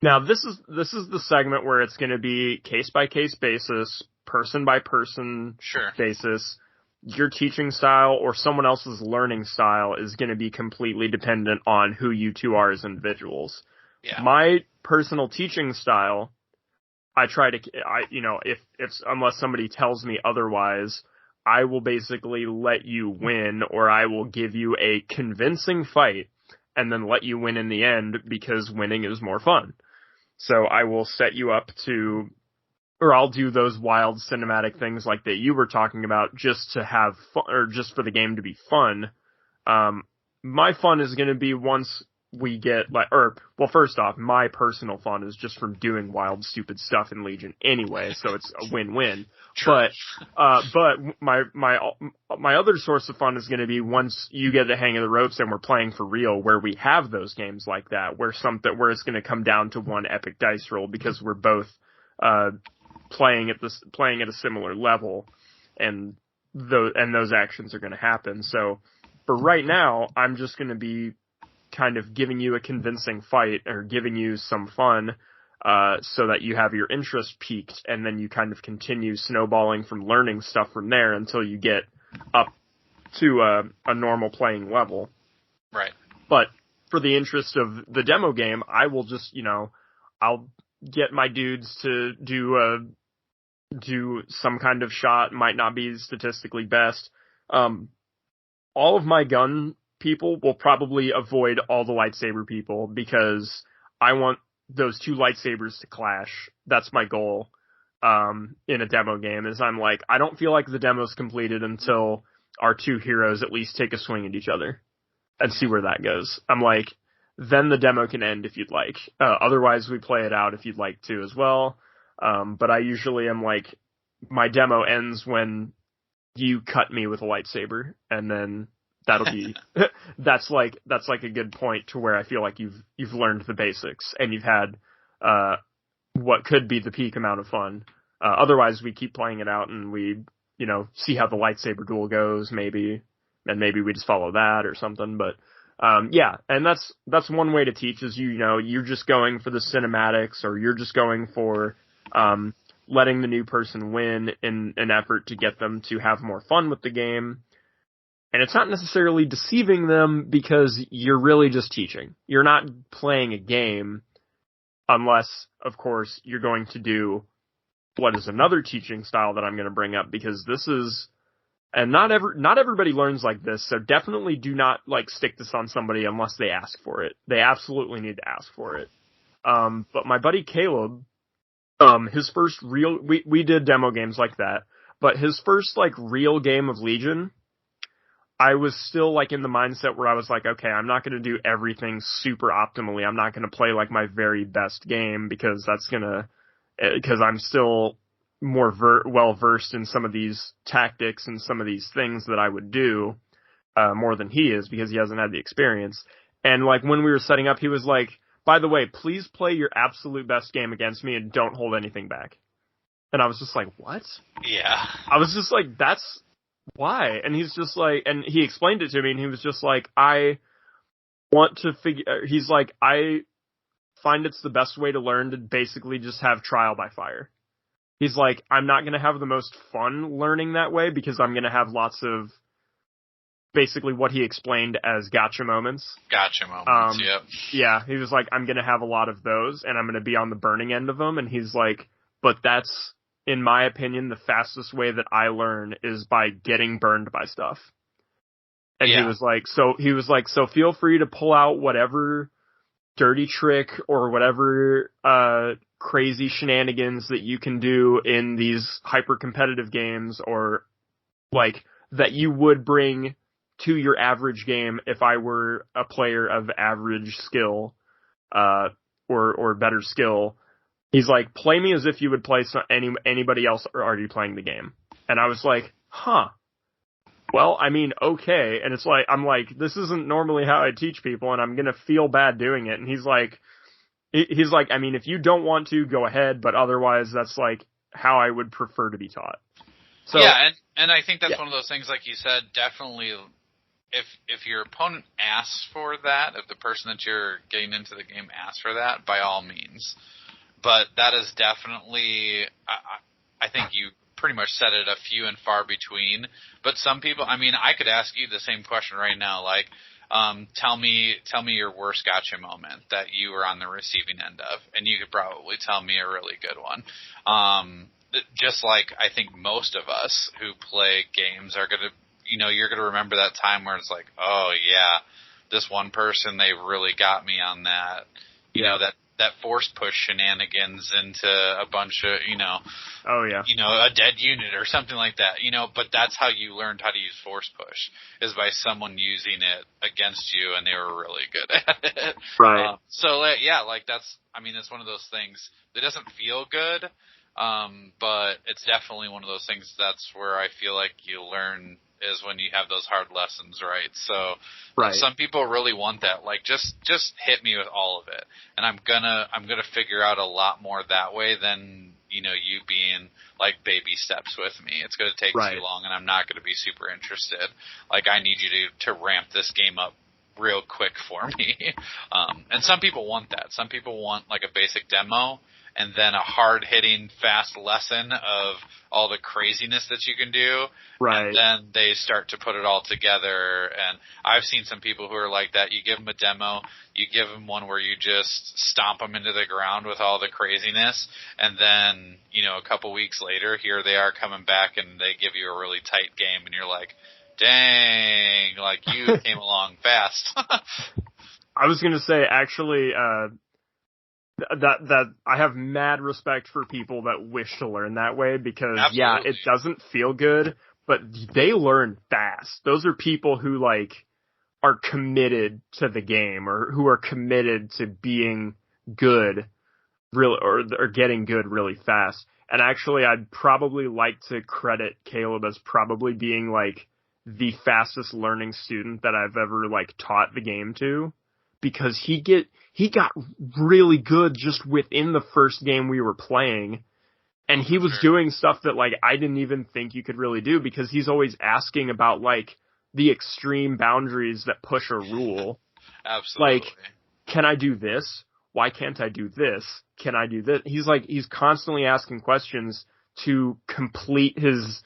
Now, this is the segment where it's going to be case by case basis, person by person basis. Your teaching style or someone else's learning style is going to be completely dependent on who you two are as individuals. Yeah. My personal teaching style, I try to, if unless somebody tells me otherwise, I will basically let you win, or I will give you a convincing fight and then let you win in the end, because winning is more fun. So I will set you up to, or I'll do those wild cinematic things like that you were talking about, just to have fun, or just for the game to be fun. My fun is going to be once we get first off, my personal fun is just from doing wild, stupid stuff in Legion anyway, so it's a win-win. Sure. But my other source of fun is going to be once you get the hang of the ropes and we're playing for real, where we have those games like that, where it's going to come down to one epic dice roll because we're both playing at a similar level, and those actions are going to happen. So for right now, I'm just going to be kind of giving you a convincing fight, or giving you some fun, so that you have your interest piqued, and then you kind of continue snowballing from learning stuff from there until you get up to a normal playing level. Right. But for the interest of the demo game, I will just, I'll get my dudes to do some kind of shot. Might not be statistically best. All of my gun people will probably avoid all the lightsaber people, because I want those two lightsabers to clash. That's my goal in a demo game, is I'm like, I don't feel like the demo's completed until our two heroes at least take a swing at each other and see where that goes. I'm like, then the demo can end if you'd like. Otherwise, we play it out if you'd like to as well. But I usually am like, my demo ends when you cut me with a lightsaber, and then that'll be that's like a good point to where I feel like you've learned the basics and you've had what could be the peak amount of fun. Otherwise, we keep playing it out and we see how the lightsaber duel goes, maybe we just follow that or something. But and that's one way to teach, is you're just going for the cinematics, or you're just going for letting the new person win in an effort to get them to have more fun with the game. And it's not necessarily deceiving them, because you're really just teaching. You're not playing a game, unless, of course, you're going to do what is another teaching style that I'm going to bring up, because this is, and not everybody learns like this, so definitely do not stick this on somebody unless they ask for it. They absolutely need to ask for it. But my buddy Caleb, his first real, we did demo games like that, but his first real game of Legion, I was still in the mindset where I was like, okay, I'm not going to do everything super optimally. I'm not going to play my very best game, because I'm still more well versed in some of these tactics and some of these things that I would do more than he is, because he hasn't had the experience. And when we were setting up, he was like, by the way, please play your absolute best game against me and don't hold anything back. And I was just like, what? Yeah. I was just like, that's why? And he's just like, and he explained it to me, and he was just like, I want to he's like, I find it's the best way to learn to basically just have trial by fire. He's like, I'm not going to have the most fun learning that way, because I'm going to have lots of basically what he explained as gotcha moments. Gotcha moments, yep. Yeah, he was like, I'm going to have a lot of those, and I'm going to be on the burning end of them. And he's like, but that's in my opinion, the fastest way that I learn is by getting burned by stuff. And he was like, so feel free to pull out whatever dirty trick or whatever crazy shenanigans that you can do in these hyper competitive games, or like that you would bring to your average game if I were a player of average skill or better skill. He's like, play me as if you would play anybody else already playing the game. And I was like, huh. Well, I mean, okay. And it's like, I'm like, this isn't normally how I teach people, and I'm going to feel bad doing it. And he's like, I mean, if you don't want to, go ahead, but otherwise that's like how I would prefer to be taught. So, yeah, and I think that's one of those things, like you said, definitely if your opponent asks for that, if the person that you're getting into the game asks for that, by all means. But that is definitely, I think you pretty much said it, a few and far between. But some people, I mean, I could ask you the same question right now, like, tell me your worst gotcha moment that you were on the receiving end of, and you could probably tell me a really good one. Just like I think most of us who play games are gonna, you're gonna remember that time where it's like, oh yeah, this one person, they really got me on that, that force push shenanigans into a bunch of, oh yeah, a dead unit or something like that, but that's how you learned how to use force push, is by someone using it against you and they were really good at it. Right. It's one of those things that doesn't feel good, but it's definitely one of those things that's where I feel like you learn, is when you have those hard lessons, right? So some people really want that, like just hit me with all of it, and I'm gonna figure out a lot more that way than you being like baby steps with me. It's gonna take too long, and I'm not gonna be super interested. Like, I need you to ramp this game up real quick for me. And some people want that. Some people want like a basic demo, and then a hard-hitting, fast lesson of all the craziness that you can do. Right. And then they start to put it all together. And I've seen some people who are like that. You give them a demo, you give them one where you just stomp them into the ground with all the craziness, and then, a couple weeks later, here they are coming back, and they give you a really tight game, and you're like, dang, like, you came along fast. I was going to say, actually, that I have mad respect for people that wish to learn that way, because Absolutely. it doesn't feel good, but they learn fast. Those are people who like are committed to the game, or who are committed to being good really, or getting good really fast. And actually, I'd probably like to credit Caleb as probably being like the fastest learning student that I've ever like taught the game to, because he got really good just within the first game we were playing. And he was doing stuff that like I didn't even think you could really do, because he's always asking about like the extreme boundaries that push a rule. Absolutely. Like, can I do this? Why can't I do this? Can I do this? He's constantly asking questions to complete his,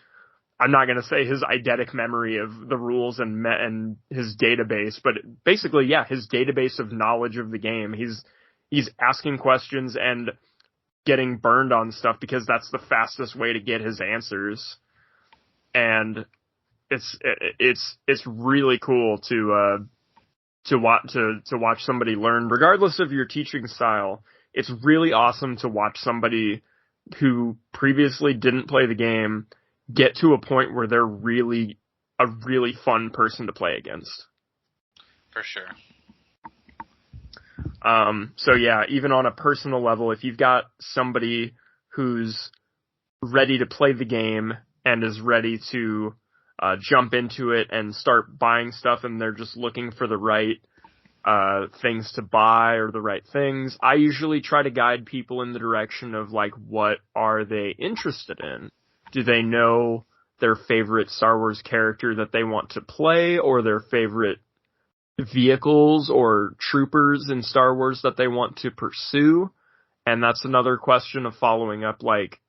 I'm not going to say his eidetic memory of the rules and his database, but basically, yeah, his database of knowledge of the game. He's asking questions and getting burned on stuff because that's the fastest way to get his answers. And it's really cool to watch somebody learn, regardless of your teaching style. It's really awesome to watch somebody who previously didn't play the game get to a point where they're really a really fun person to play against. For sure. So yeah, even on a personal level, if you've got somebody who's ready to play the game and is ready to jump into it and start buying stuff, and they're just looking for the right things to buy or the right things, I usually try to guide people in the direction of like, what are they interested in? Do they know their favorite Star Wars character that they want to play, or their favorite vehicles or troopers in Star Wars that they want to pursue? And that's another question of following up like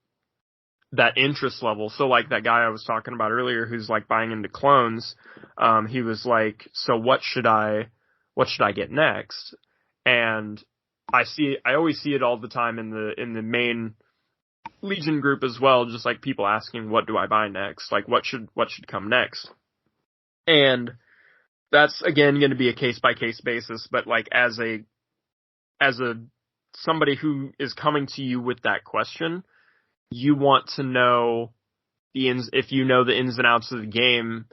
that interest level. So like that guy I was talking about earlier who's like buying into clones, he was like, so what should I get next? And I always see it all the time in the main Legion group as well, just like people asking, what do I buy next? Like, what should come next? And that's, again, going to be a case-by-case basis, but, like, as a somebody who is coming to you with that question, you want to know if you know the ins and outs of the game,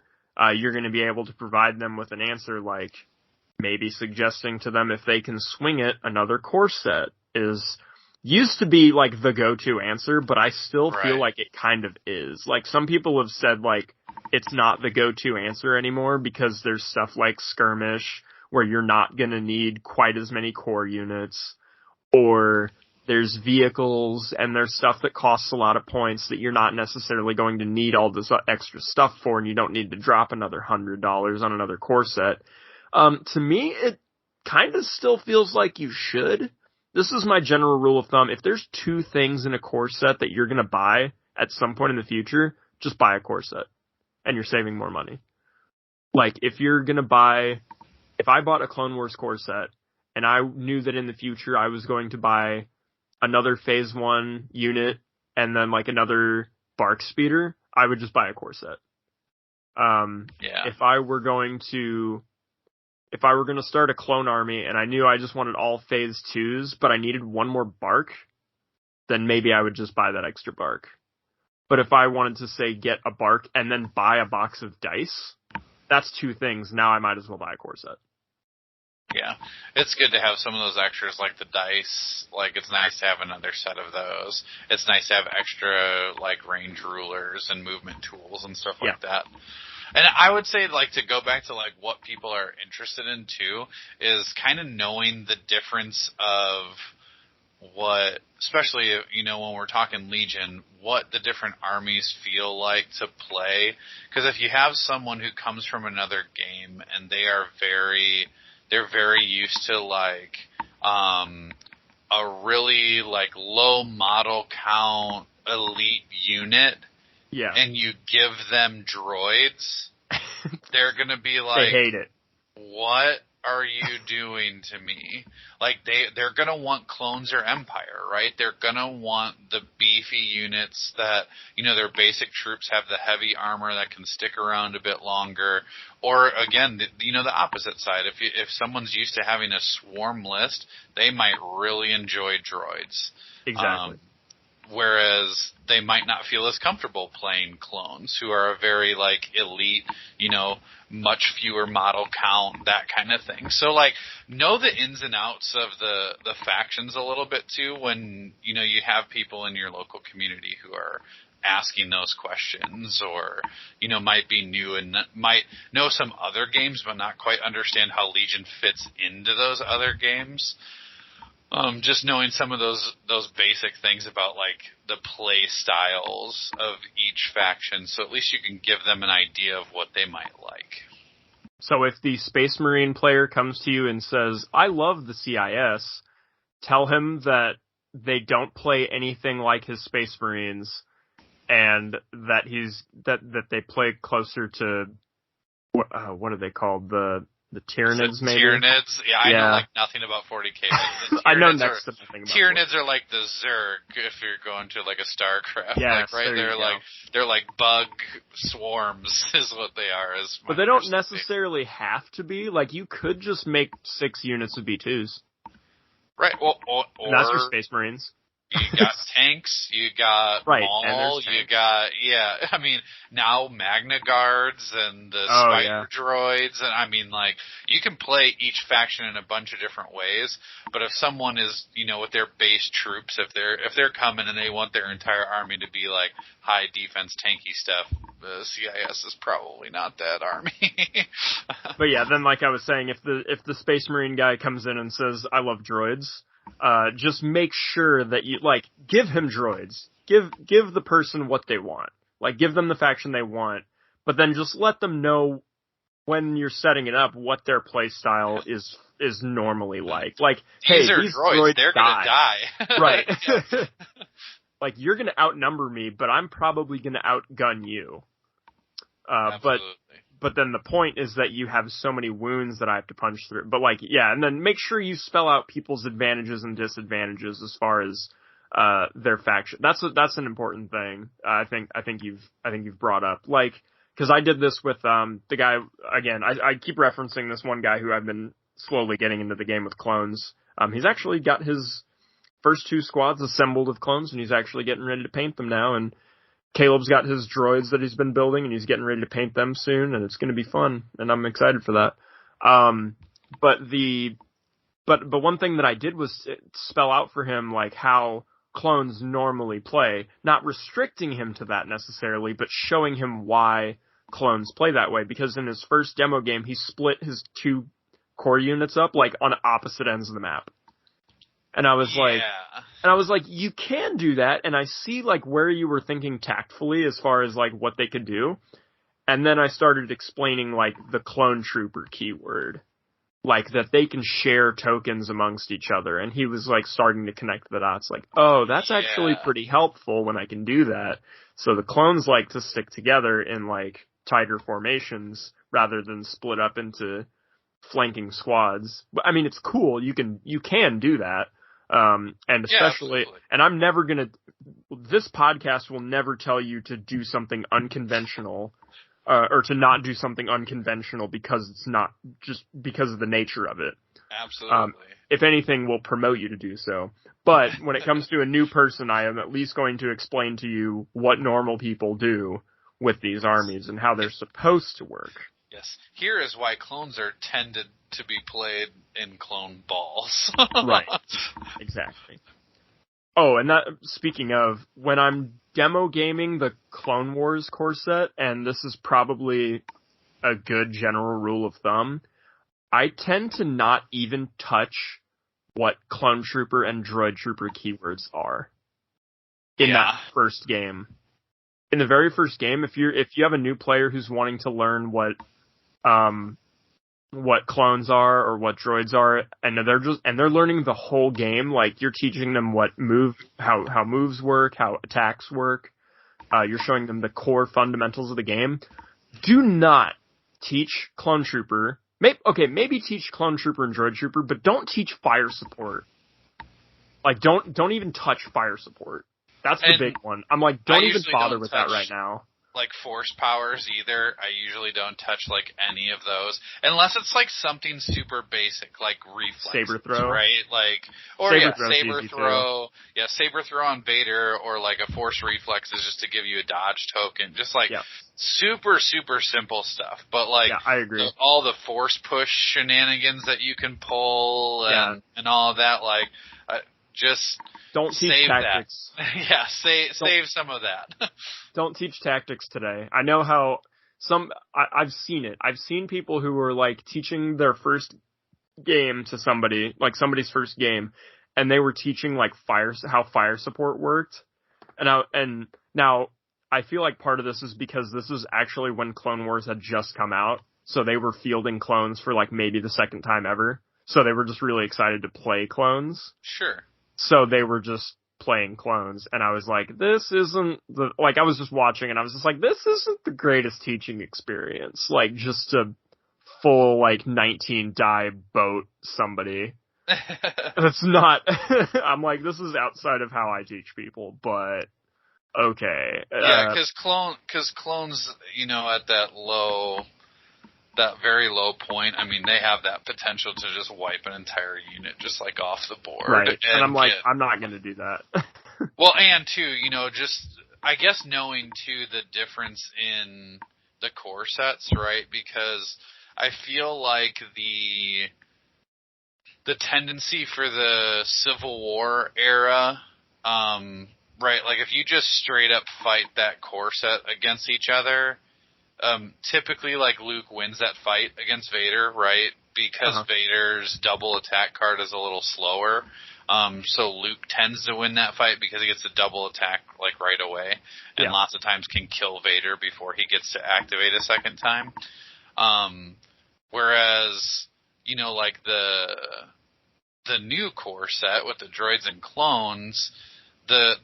you're going to be able to provide them with an answer, like maybe suggesting to them if they can swing it, another core set used to be like the go-to answer, but I still feel like it kind of is. Like, some people have said, like, it's not the go-to answer anymore because there's stuff like skirmish where you're not going to need quite as many core units, or there's vehicles and there's stuff that costs a lot of points that you're not necessarily going to need all this extra stuff for, and you don't need to drop another $100 on another core set. To me, it kind of still feels like you should. This is my general rule of thumb. If there's 2 things in a core set that you're going to buy at some point in the future, just buy a core set, and you're saving more money. Like, if I bought a Clone Wars core set, and I knew that in the future I was going to buy another Phase 1 unit, and then, like, another Bark Speeder, I would just buy a core set. If I were going to start a clone army, and I knew I just wanted all Phase 2s, but I needed one more Bark, then maybe I would just buy that extra Bark. But if I wanted to, say, get a Bark and then buy a box of dice, that's 2 things. Now I might as well buy a core set. Yeah, it's good to have some of those extras like the dice. Like, it's nice to have another set of those. It's nice to have extra, like, range rulers and movement tools and stuff like that. And I would say, like, to go back to, like, what people are interested in, too, is kind of knowing the difference of what, especially, you know, when we're talking Legion, what the different armies feel like to play. Because if you have someone who comes from another game and they're very used to, like, a really, like, low model count elite unit, and you give them droids, they're going to be like, they hate it. What are you doing to me? Like, they're going to want clones or Empire, right? They're going to want the beefy units that, you know, their basic troops have the heavy armor that can stick around a bit longer. Or, again, the opposite side. If someone's used to having a swarm list, they might really enjoy droids. Exactly. Whereas they might not feel as comfortable playing clones, who are a very, like, elite, you know, much fewer model count, that kind of thing. So, like, know the ins and outs of the factions a little bit, too, when, you know, you have people in your local community who are asking those questions, or, you know, might be new and might know some other games but not quite understand how Legion fits into those other games. Just knowing some of those basic things about, like, the play styles of each faction, so at least you can give them an idea of what they might like. So if the Space Marine player comes to you and says, I love the CIS, tell him that they don't play anything like his Space Marines, and that that they play closer to, what are they called? The Tyranids, maybe? Tyranids? Yeah, I know, like, nothing about 40k. I know next to nothing about Tyranids are like the Zerg, if you're going to, like, a StarCraft. Yes, like, right? They're like bug swarms is what they are. But they don't necessarily have to be. Like, you could just make 6 units of B2s. Right, or and that's your Space Marines. You got tanks, you got Maul, you got, I mean, now Magna Guards and the Spider droids, and I mean, like, you can play each faction in a bunch of different ways, but if someone is, you know, with their base troops, if they're coming and they want their entire army to be, like, high defense tanky stuff, the CIS is probably not that army. But yeah, then, like I was saying, if the Space Marine guy comes in and says, I love droids, just make sure that you, like, give him droids. Give the person what they want. Like, give them the faction they want, but then just let them know when you're setting it up what their play style is normally like. Like, these hey, these droids, they're gonna die. Right. Like, you're gonna outnumber me, but I'm probably gonna outgun you. But then the point is that you have so many wounds that I have to punch through. But, like, yeah, and then make sure you spell out people's advantages and disadvantages as far as their faction. That's an important thing. I think you've brought up, like, because I did this with the guy again. I keep referencing this one guy who I've been slowly getting into the game with clones. He's actually got his first 2 squads assembled of clones, and he's actually getting ready to paint them now. And Caleb's got his droids that he's been building, and he's getting ready to paint them soon, and it's going to be fun, and I'm excited for that. But one thing that I did was spell out for him, like, how clones normally play, not restricting him to that necessarily, but showing him why clones play that way, because in his first demo game, he split his 2 core units up, like, on opposite ends of the map. And I was like, you can do that, and I see, like, where you were thinking tactfully as far as, like, what they could do. And then I started explaining, like, the clone trooper keyword. Like, that they can share tokens amongst each other. And he was, like, starting to connect the dots, like, oh, that's actually pretty helpful when I can do that. So the clones like to stick together in, like, tighter formations rather than split up into flanking squads. I mean, it's cool. You can do that. And especially, and I'm never gonna, this podcast will never tell you to do something unconventional, or to not do something unconventional because it's not, just because of the nature of it. Absolutely. If anything, we'll promote you to do so. But when it comes to a new person, I am at least going to explain to you what normal people do with these armies and how they're supposed to work. Yes. Here is why clones are tended to be played in clone balls. Right. Exactly. Oh, and that, speaking of, when I'm demo gaming the Clone Wars core set, and this is probably a good general rule of thumb, I tend to not even touch what Clone Trooper and Droid Trooper keywords are in that first game. In the very first game, if you have a new player who's wanting to learn what clones are or what droids are, and they're learning the whole game, like, you're teaching them how moves work, how attacks work, you're showing them the core fundamentals of the game. Do not teach Clone Trooper. Maybe teach Clone Trooper and Droid Trooper, but don't teach fire support. Like, don't even touch fire support. That's the big one. I'm like, don't even bother with that right now. Like, force powers either. I usually don't touch, like, any of those. Unless it's, like, something super basic, like reflexes. Saber throw. Right? Like, or saber throw. Yeah, saber throw on Vader, or, like, a force reflex is just to give you a dodge token. Just, like, super, super simple stuff. But, like, I agree. All the force push shenanigans that you can pull and all of that, like, just don't teach tactics. That. Save some of that. Don't teach tactics today. I know how I've seen it. I've seen people who were, like, teaching their first game to somebody, like somebody's first game, and they were teaching, like, how fire support worked. And now I feel like part of this is because this is actually when Clone Wars had just come out, so they were fielding clones for, like, maybe the second time ever. So they were just really excited to play clones. Sure. So they were just playing clones, and I was like, this isn't I was just watching, and I was just like, this isn't the greatest teaching experience. Like, just to full, like, 19 die boat somebody. That's not, I'm like, this is outside of how I teach people, but okay. Yeah, because clones, at that very low point, I mean, they have that potential to just wipe an entire unit just, like, off the board. Right, and I'm like, I'm not going to do that. Well, and too, just, I guess, knowing, too, the difference in the core sets, right? Because I feel like the tendency for the Civil War era, right, like, if you just straight up fight that core set against each other, typically, like, Luke wins that fight against Vader, right? Because Vader's double attack card is a little slower. So Luke tends to win that fight because he gets a double attack, like, right away. And lots of times can kill Vader before he gets to activate a second time. Whereas, like, the new core set with the droids and clones, the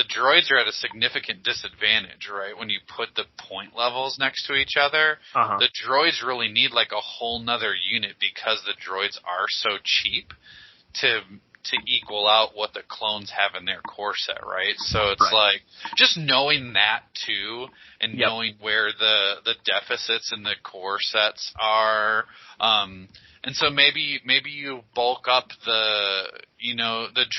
droids are at a significant disadvantage, right? When you put the point levels next to each other, the droids really need, like, a whole nother unit because the droids are so cheap to to equal out what the clones have in their core set, right? So it's like just knowing that too, and knowing where the deficits in the core sets are. And so maybe you bulk up the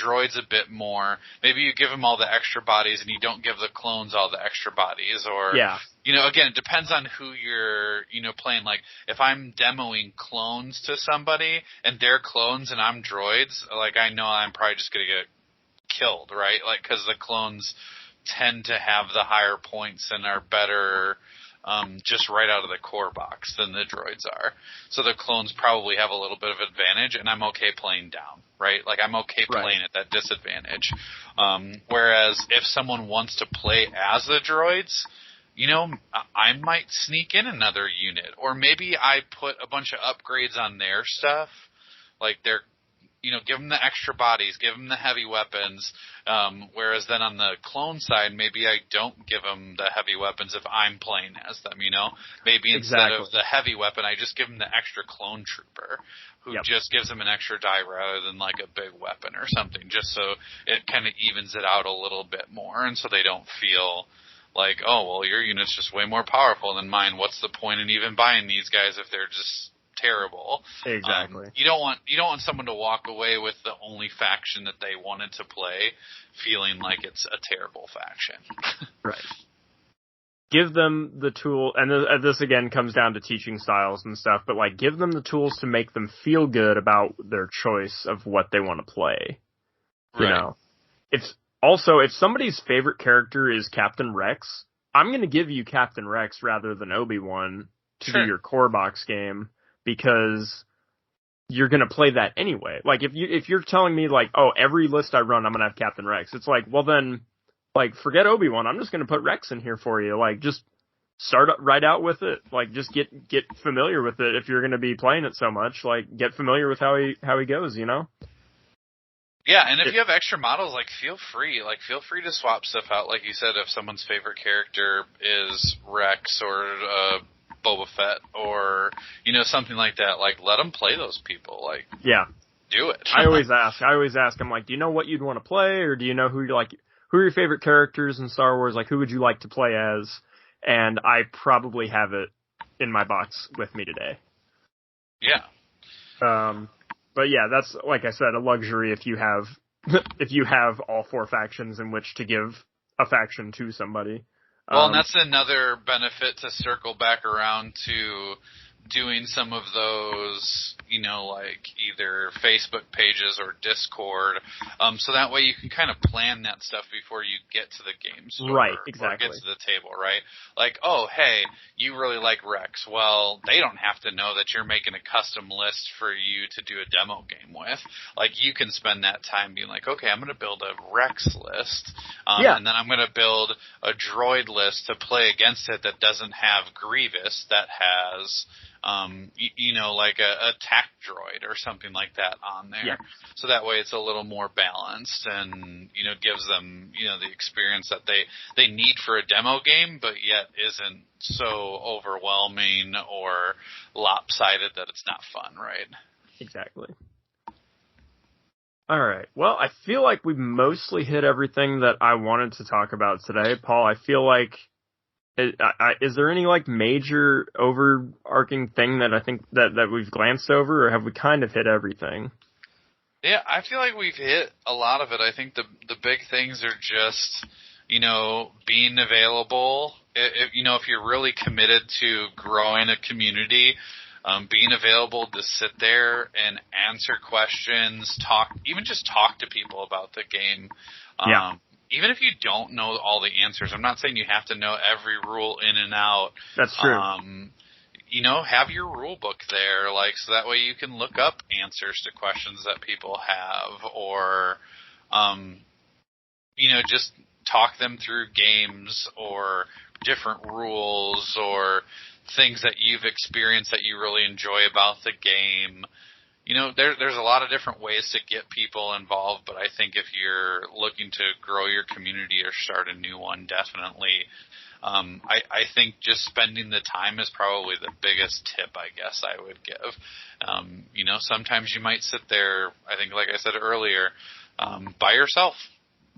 droids a bit more. Maybe you give them all the extra bodies and you don't give the clones all the extra bodies. Or, again, it depends on who you're, playing. Like, if I'm demoing clones to somebody and they're clones and I'm droids, like, I know I'm probably just going to get killed, right? Like, because the clones tend to have the higher points and are better just right out of the core box than the droids are. So the clones probably have a little bit of advantage, and I'm okay playing down, right? Like, I'm okay playing at that disadvantage. Whereas if someone wants to play as the droids, I might sneak in another unit. Or maybe I put a bunch of upgrades on their stuff, like their give them the extra bodies, give them the heavy weapons, whereas then on the clone side, maybe I don't give them the heavy weapons if I'm playing as them, Maybe instead of the heavy weapon, I just give them the extra clone trooper, who just gives them an extra die rather than like a big weapon or something, just so it kind of evens it out a little bit more, and so they don't feel like, oh, well, your unit's just way more powerful than mine. What's the point in even buying these guys if they're just terrible? Exactly. You don't want someone to walk away with the only faction that they wanted to play feeling like it's a terrible faction. Right. Give them the tool, and this again comes down to teaching styles and stuff, but like give them the tools to make them feel good about their choice of what they want to play. If somebody's favorite character is Captain Rex, I'm going to give you Captain Rex rather than Obi-Wan to do your core box game, because you're going to play that anyway. Like, if you're telling me, like, oh, every list I run, I'm going to have Captain Rex, it's like, well then, like, forget Obi-Wan, I'm just going to put Rex in here for you. Like, just start right out with it. Like, just get familiar with it if you're going to be playing it so much. Like, get familiar with how he goes, Yeah, and if you have extra models, like, feel free to swap stuff out. Like you said, if someone's favorite character is Rex or Boba Fett or, something like that, like, let them play those people. Like, do it. I always ask, I'm like, do you know what you'd want to play, or do you know who are your favorite characters in Star Wars? Like, who would you like to play as? And I probably have it in my box with me today. Yeah. But yeah, that's, like I said, a luxury if you have all four factions in which to give a faction to somebody. Well, and that's another benefit to circle back around to doing some of those, like either Facebook pages or Discord, so that way you can kind of plan that stuff before you get to the game store. Right, exactly. Or get to the table, right? Like, oh, hey, you really like Rex. Well, they don't have to know that you're making a custom list for you to do a demo game with. Like, you can spend that time being like, okay, I'm going to build a Rex list, and then I'm going to build a droid list to play against it that doesn't have Grievous, that has like a tac droid or something like that on there. Yeah. So that way it's a little more balanced and, gives them, the experience that they need for a demo game, but yet isn't so overwhelming or lopsided that it's not fun, right? Exactly. All right. Well, I feel like we've mostly hit everything that I wanted to talk about today. Paul, I feel like is there any like major overarching thing that I think that we've glanced over, or have we kind of hit everything? Yeah, I feel like we've hit a lot of it. I think the big things are just, being available. If you're really committed to growing a community, being available to sit there and answer questions, talk to people about the game. Even if you don't know all the answers, I'm not saying you have to know every rule in and out. That's true. Have your rule book there, like, so that way you can look up answers to questions that people have, or, just talk them through games or different rules or things that you've experienced that you really enjoy about the game. there's a lot of different ways to get people involved, but I think if you're looking to grow your community or start a new one, definitely, I think just spending the time is probably the biggest tip, I guess I would give. Sometimes you might sit there, I think like I said earlier, by yourself.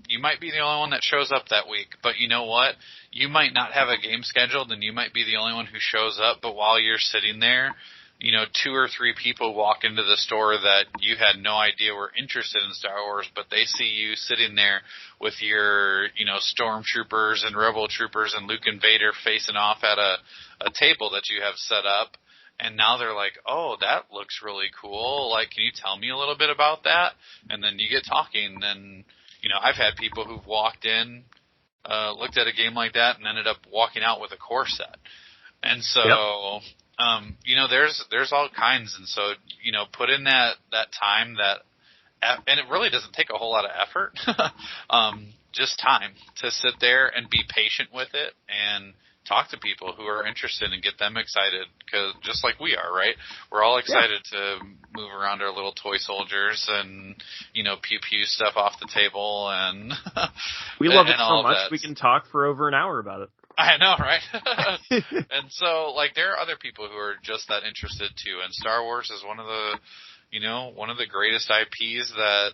You might be the only one that shows up that week, but you know what? You might not have a game scheduled and you might be the only one who shows up, but while you're sitting there, 2 or 3 people walk into the store that you had no idea were interested in Star Wars, but they see you sitting there with your, stormtroopers and rebel troopers and Luke and Vader facing off at a table that you have set up. And now they're like, oh, that looks really cool. Like, can you tell me a little bit about that? And then you get talking. And, I've had people who've walked in, looked at a game like that and ended up walking out with a core set. And so... Yep. There's all kinds, and so, put in that time and it really doesn't take a whole lot of effort, just time to sit there and be patient with it and talk to people who are interested and get them excited, because just like we are, right? We're all excited to move around our little toy soldiers and, pew stuff off the table, and we love it so much we can talk for over an hour about it. I know, right? And so, there are other people who are just that interested too. And Star Wars is one of the greatest IPs that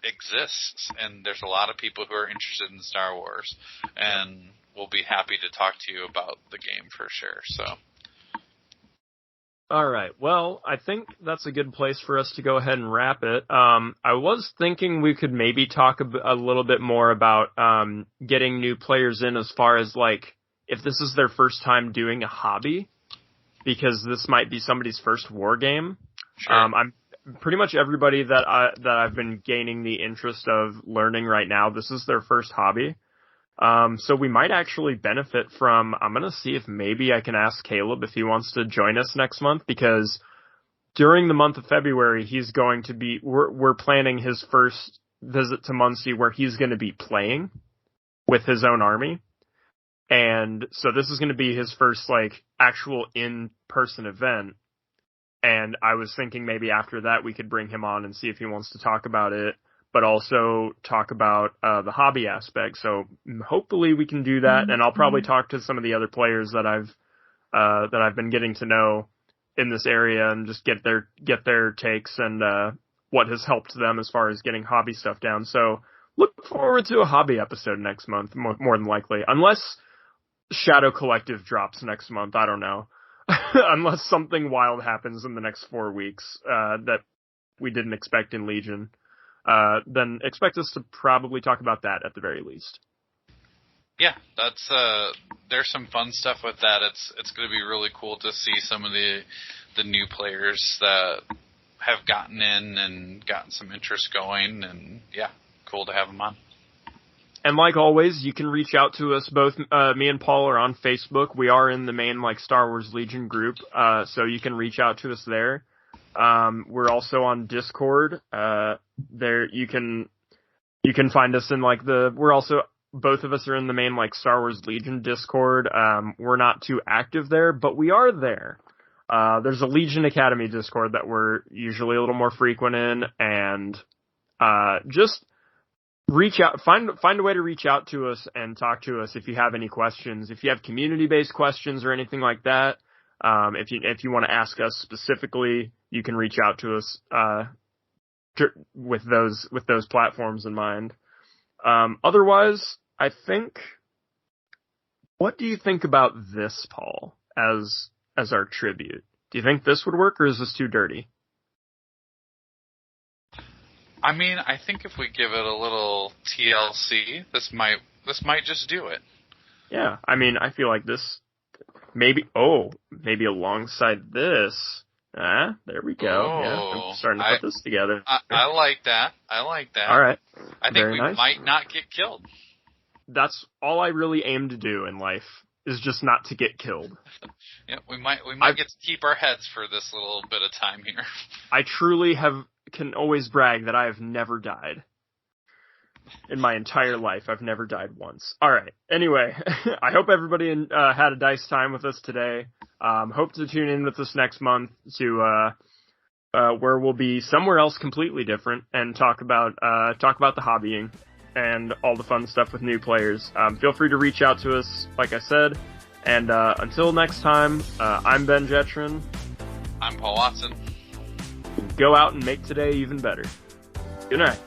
exists. And there's a lot of people who are interested in Star Wars, and we'll be happy to talk to you about the game for sure. So. All right. Well, I think that's a good place for us to go ahead and wrap it. I was thinking we could maybe talk a little bit more about getting new players in, as far as if this is their first time doing a hobby, because this might be somebody's first war game. Sure. I'm pretty much everybody that I've been gaining the interest of learning right now, this is their first hobby. So we might actually benefit from, I'm going to see if maybe I can ask Caleb if he wants to join us next month, because during the month of February, he's going to be, we're planning his first visit to Muncie where he's going to be playing with his own army. And so this is going to be his first actual in-person event. And I was thinking maybe after that we could bring him on and see if he wants to talk about it, but also talk about the hobby aspect. So hopefully we can do that. And I'll probably talk to some of the other players that I've been getting to know in this area and just get their takes and what has helped them as far as getting hobby stuff down. So look forward to a hobby episode next month, more than likely, unless Shadow Collective drops next month. I don't know. Unless something wild happens in the next 4 weeks that we didn't expect in Legion. Then expect us to probably talk about that at the very least. Yeah, that's there's some fun stuff with that. It's going to be really cool to see some of the new players that have gotten in and gotten some interest going, and yeah, cool to have them on. And like always, you can reach out to us. Both me and Paul are on Facebook. We are in the main Star Wars Legion group, so you can reach out to us there. We're also on Discord. There you can find us in we're also, both of us are in the main Star Wars Legion Discord. We're not too active there, but we are there. There's a Legion Academy Discord that we're usually a little more frequent in, and just reach out, find a way to reach out to us and talk to us if you have any questions. If you have community-based questions or anything like that, if you want to ask us specifically, you can reach out to us with those platforms in mind. Otherwise, I think, what do you think about this, Paul, as our tribute? Do you think this would work, or is this too dirty? I mean, I think if we give it a little TLC, this might just do it. Yeah, I mean, I feel like this, maybe alongside this. There we go. Oh, yeah, I'm starting to put this together. I like that. All right. I think we might not get killed. That's all I really aim to do in life, is just not to get killed. Yeah, we might get to keep our heads for this little bit of time here. I truly can always brag that I have never died. In my entire life, I've never died once. All right. Anyway, I hope everybody had a dice time with us today. Hope to tune in with us next month to where we'll be somewhere else completely different and talk about the hobbying and all the fun stuff with new players. Feel free to reach out to us, like I said. And until next time, I'm Ben Jetron. I'm Paul Watson. Go out and make today even better. Good night.